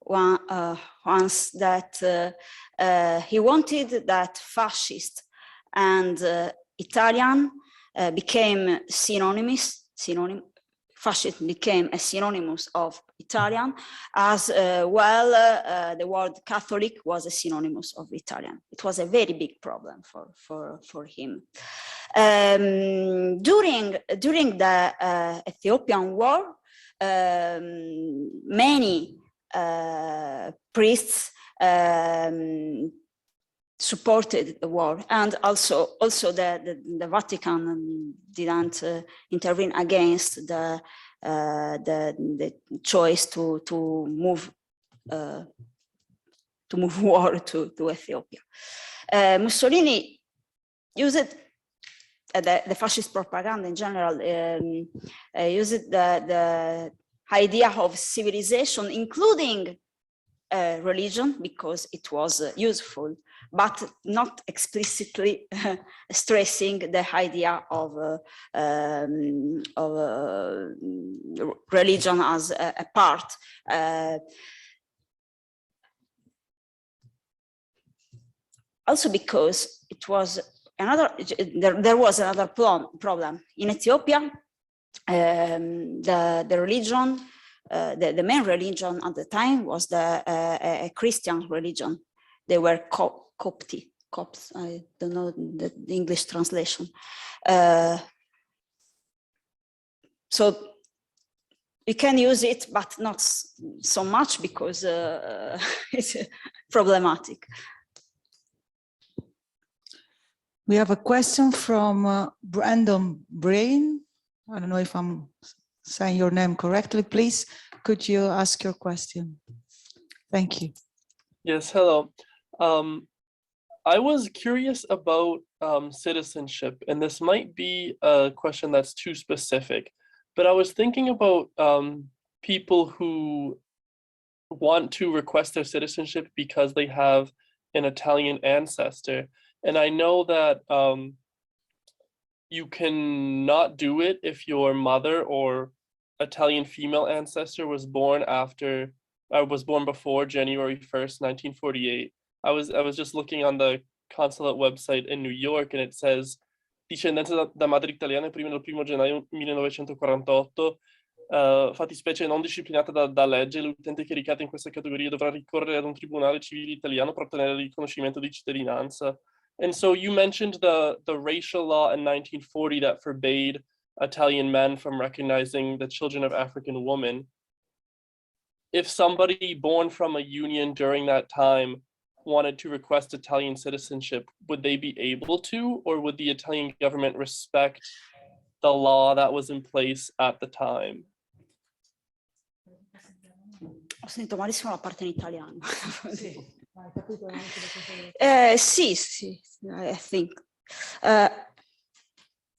once that he wanted that fascist and Italian became synonymous. Fascist became a synonymous of Italian, as well the word Catholic was a synonymous of Italian. It was a very big problem for him. During the Ethiopian War, many priests supported the war, and also the Vatican didn't intervene against the choice to move war to Ethiopia. Mussolini used the fascist propaganda in general, used the idea of civilization, including religion, because it was useful, but not explicitly stressing the idea of religion as a part. Also because it was there was another problem. In Ethiopia, the religion, the main religion at the time was a Christian religion. They were Copts, I don't know the English translation. So you can use it, but not so much, because it's problematic. We have a question from Brandon Brain. I don't know if I'm saying your name correctly. Please, could you ask your question? Thank you. Yes, hello. I was curious about citizenship, and this might be a question that's too specific, but I was thinking about people who want to request their citizenship because they have an Italian ancestor. And I know that you cannot do it if your mother or Italian female ancestor was born before January 1st, 1948. I was just looking on the consulate website in New York, and it says discendenza da madre italiana prima del 1 gennaio 1948, fattispecie non disciplinata da legge, l'utente che ricade in questa categoria dovrà ricorrere ad un tribunale civile italiano per ottenere il riconoscimento di cittadinanza. And so you mentioned the racial law in 1940 that forbade Italian men from recognizing the children of African women. if somebody born from a union during that time wanted to request Italian citizenship, would they be able to, or would the Italian government respect the law that was in place at the time? Ho sentito malissimo la parte in italiano. Sì, I think.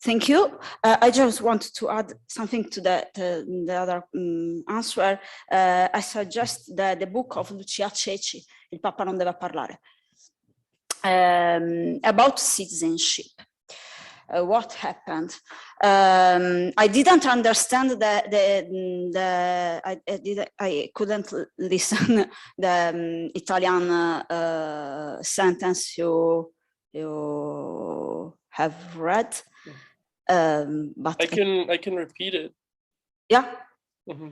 Thank you. I just want to add something to the other answer. I suggest the book of Lucia Ceci, Il Papa non deve parlare, about citizenship. What happened? I didn't understand I couldn't listen the Italian sentence you have read. But I can repeat it. Yeah. Mm-hmm.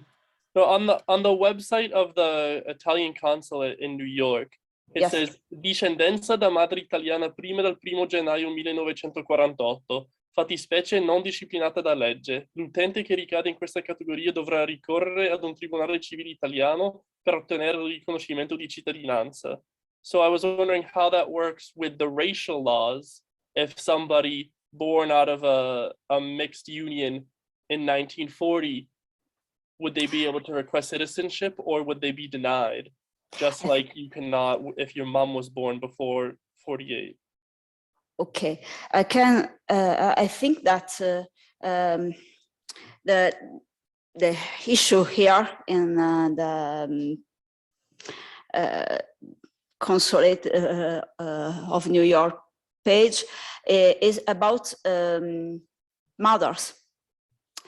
So on the website of the Italian consulate in New York, it Yes. says discendenza da madre italiana prima del 1 gennaio 1948, fattispecie non disciplinata da legge. L'utente che ricade in questa categoria dovrà ricorrere ad un tribunale civile italiano per ottenere il riconoscimento di cittadinanza. So I was wondering how that works with the racial laws. If somebody born out of a mixed union in 1940, would they be able to request citizenship, or would they be denied? Just like you cannot if your mom was born before 48. Okay, I can. I think that the issue here in the consulate of New York page is about mothers.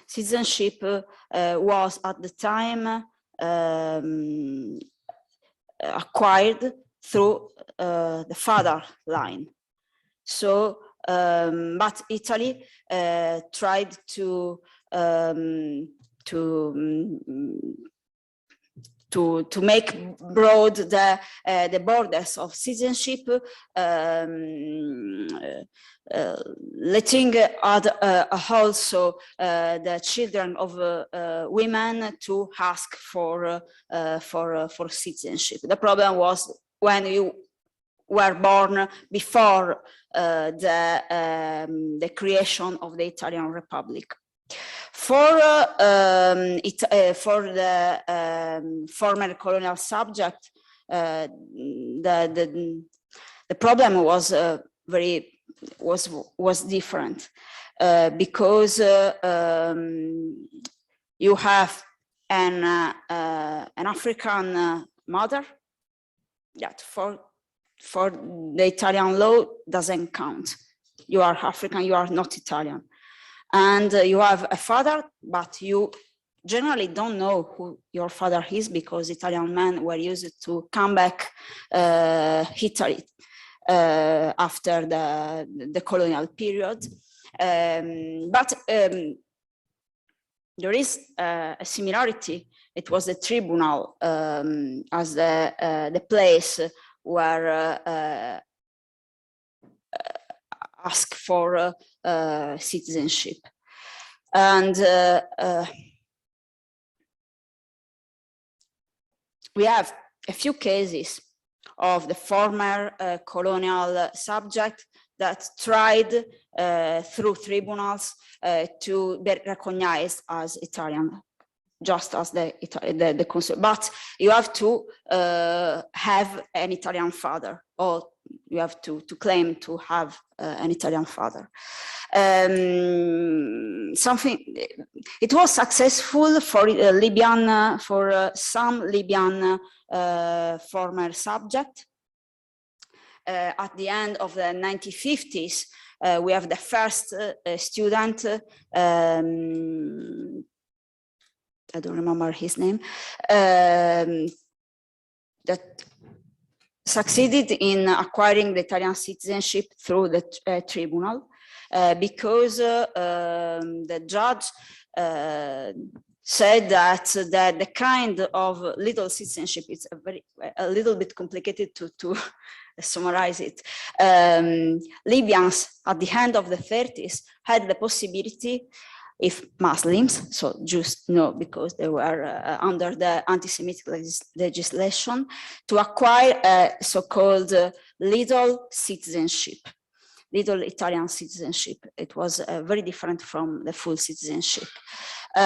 Citizenship was at the time acquired through the father line. So, but Italy tried to make broad the borders of citizenship, letting also the children of women to ask for citizenship. The problem was when you were born before the creation of the Italian Republic. For the former colonial subject, the problem was was different because you have an African mother that for the Italian law doesn't count. You are African, you are not Italian. And you have a father, but you generally don't know who your father is because Italian men were used to come back Italy after the colonial period. But there is a similarity. It was the tribunal as the place where ask for citizenship. And we have a few cases of the former colonial subject that tried through tribunals to be recognized as Italian, just as the consul. But you have to have an Italian father, or you have to claim to have an Italian father. It was successful for Libyan, for some Libyan former subject. At the end of the 1950s, we have the first student, I don't remember his name, that succeeded in acquiring the Italian citizenship through the tribunal because the judge said that the kind of little citizenship is a little bit complicated to summarize it. Libyans at the end of the 30s had the possibility if Muslims, so Jews no, because they were under the anti-Semitic legislation, to acquire a so-called little citizenship, little Italian citizenship. It was very different from the full citizenship. So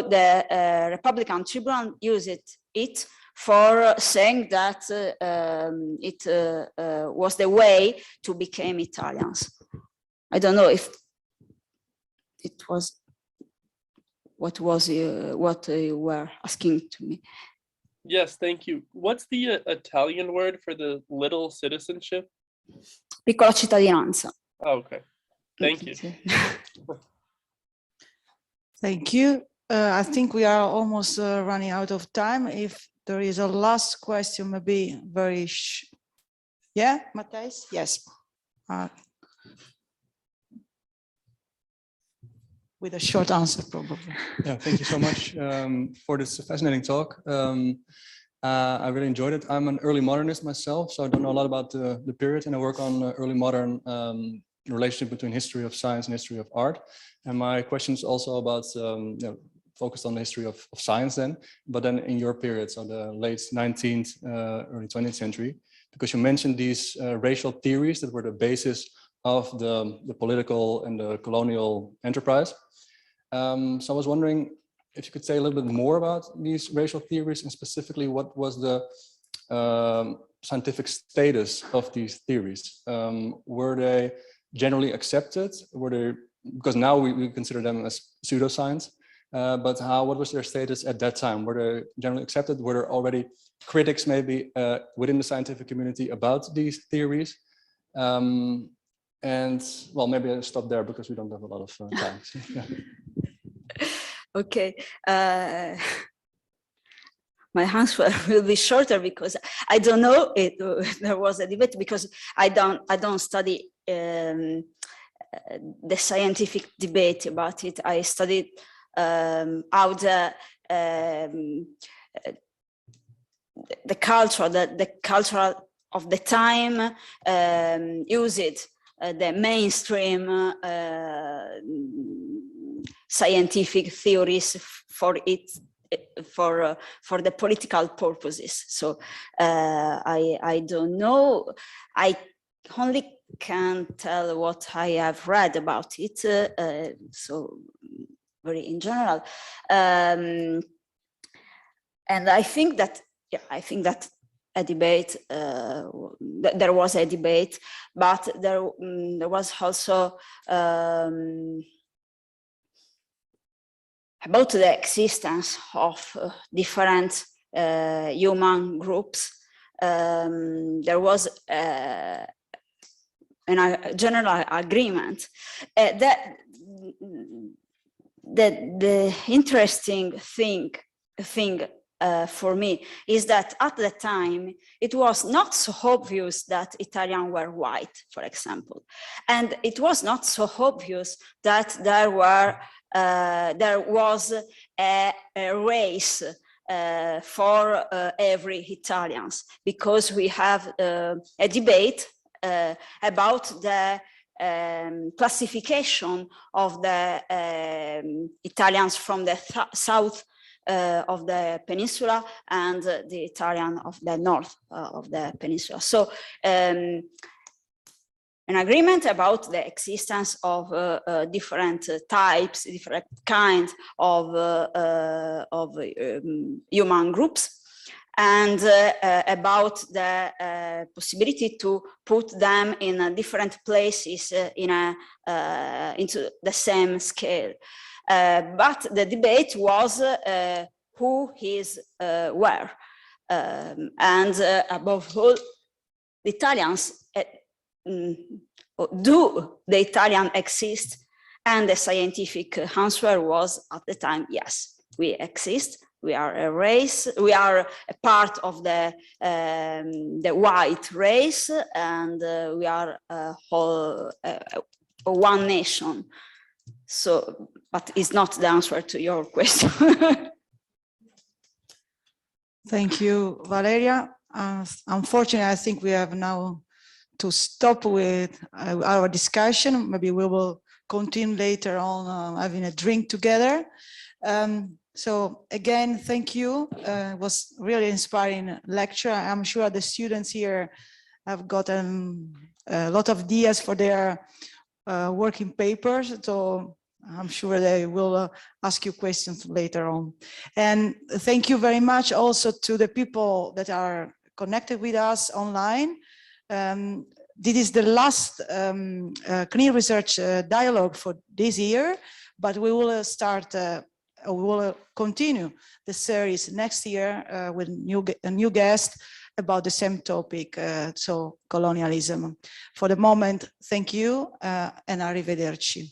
the Republican Tribunal used it for saying that it was the way to become Italians. I don't know if it was what you were asking to me. Yes, thank you. What's the Italian word for the little citizenship? Piccola cittadinanza. Oh, okay, thank you. Thank you. I think we are almost running out of time. If there is a last question, maybe very yeah, Matthijs? Yes. With a short answer, probably. Yeah, thank you so much for this fascinating talk. I really enjoyed it. I'm an early modernist myself, so I don't know a lot about the period, and I work on early modern relationship between history of science and history of art. And my question is also about, you know, focused on the history of science then, but then in your period, so the late 19th, early 20th century, because you mentioned these racial theories that were the basis of the political and the colonial enterprise. So I was wondering if you could say a little bit more about these racial theories, and specifically what was the scientific status of these theories? Were they generally accepted? Were they, because now we consider them as pseudoscience, but what was their status at that time? Were they generally accepted? Were there already critics maybe within the scientific community about these theories? And well, maybe I'll stop there because we don't have a lot of time. Yeah. Okay. My answer will be shorter because I don't know there was a debate, because I don't study the scientific debate about it. I studied how the culture of the time used the mainstream scientific theories for the political purposes. So I don't know. I only can tell what I have read about it. So very in general, and I think that a debate. There was a debate, but there was also about the existence of different human groups. There was a general agreement that the interesting thing for me is that at the time it was not so obvious that Italians were white, for example, and it was not so obvious that there was a race for every Italians, because we have a debate about the classification of the Italians from the south of the peninsula and the Italian of the north of the peninsula. So an agreement about the existence of different types, different kinds of human groups, and about the possibility to put them in different places into the same scale. But the debate was who is where, and above all, the Italians. Do the Italian exist? And the scientific answer was at the time, yes, we exist. We are a race. We are a part of the white race, and we are one nation. So, but it's not the answer to your question. Thank you, Valeria. Unfortunately, I think we have now to stop with our discussion. Maybe we will continue later on having a drink together. So again, thank you. It was really inspiring lecture. I'm sure the students here have gotten a lot of ideas for their working papers. So I'm sure they will ask you questions later on. And thank you very much also to the people that are connected with us online. This is the last KNIR research dialogue for this year, but we will we will continue the series next year with a new guest about the same topic, so colonialism. For the moment, thank you and arrivederci.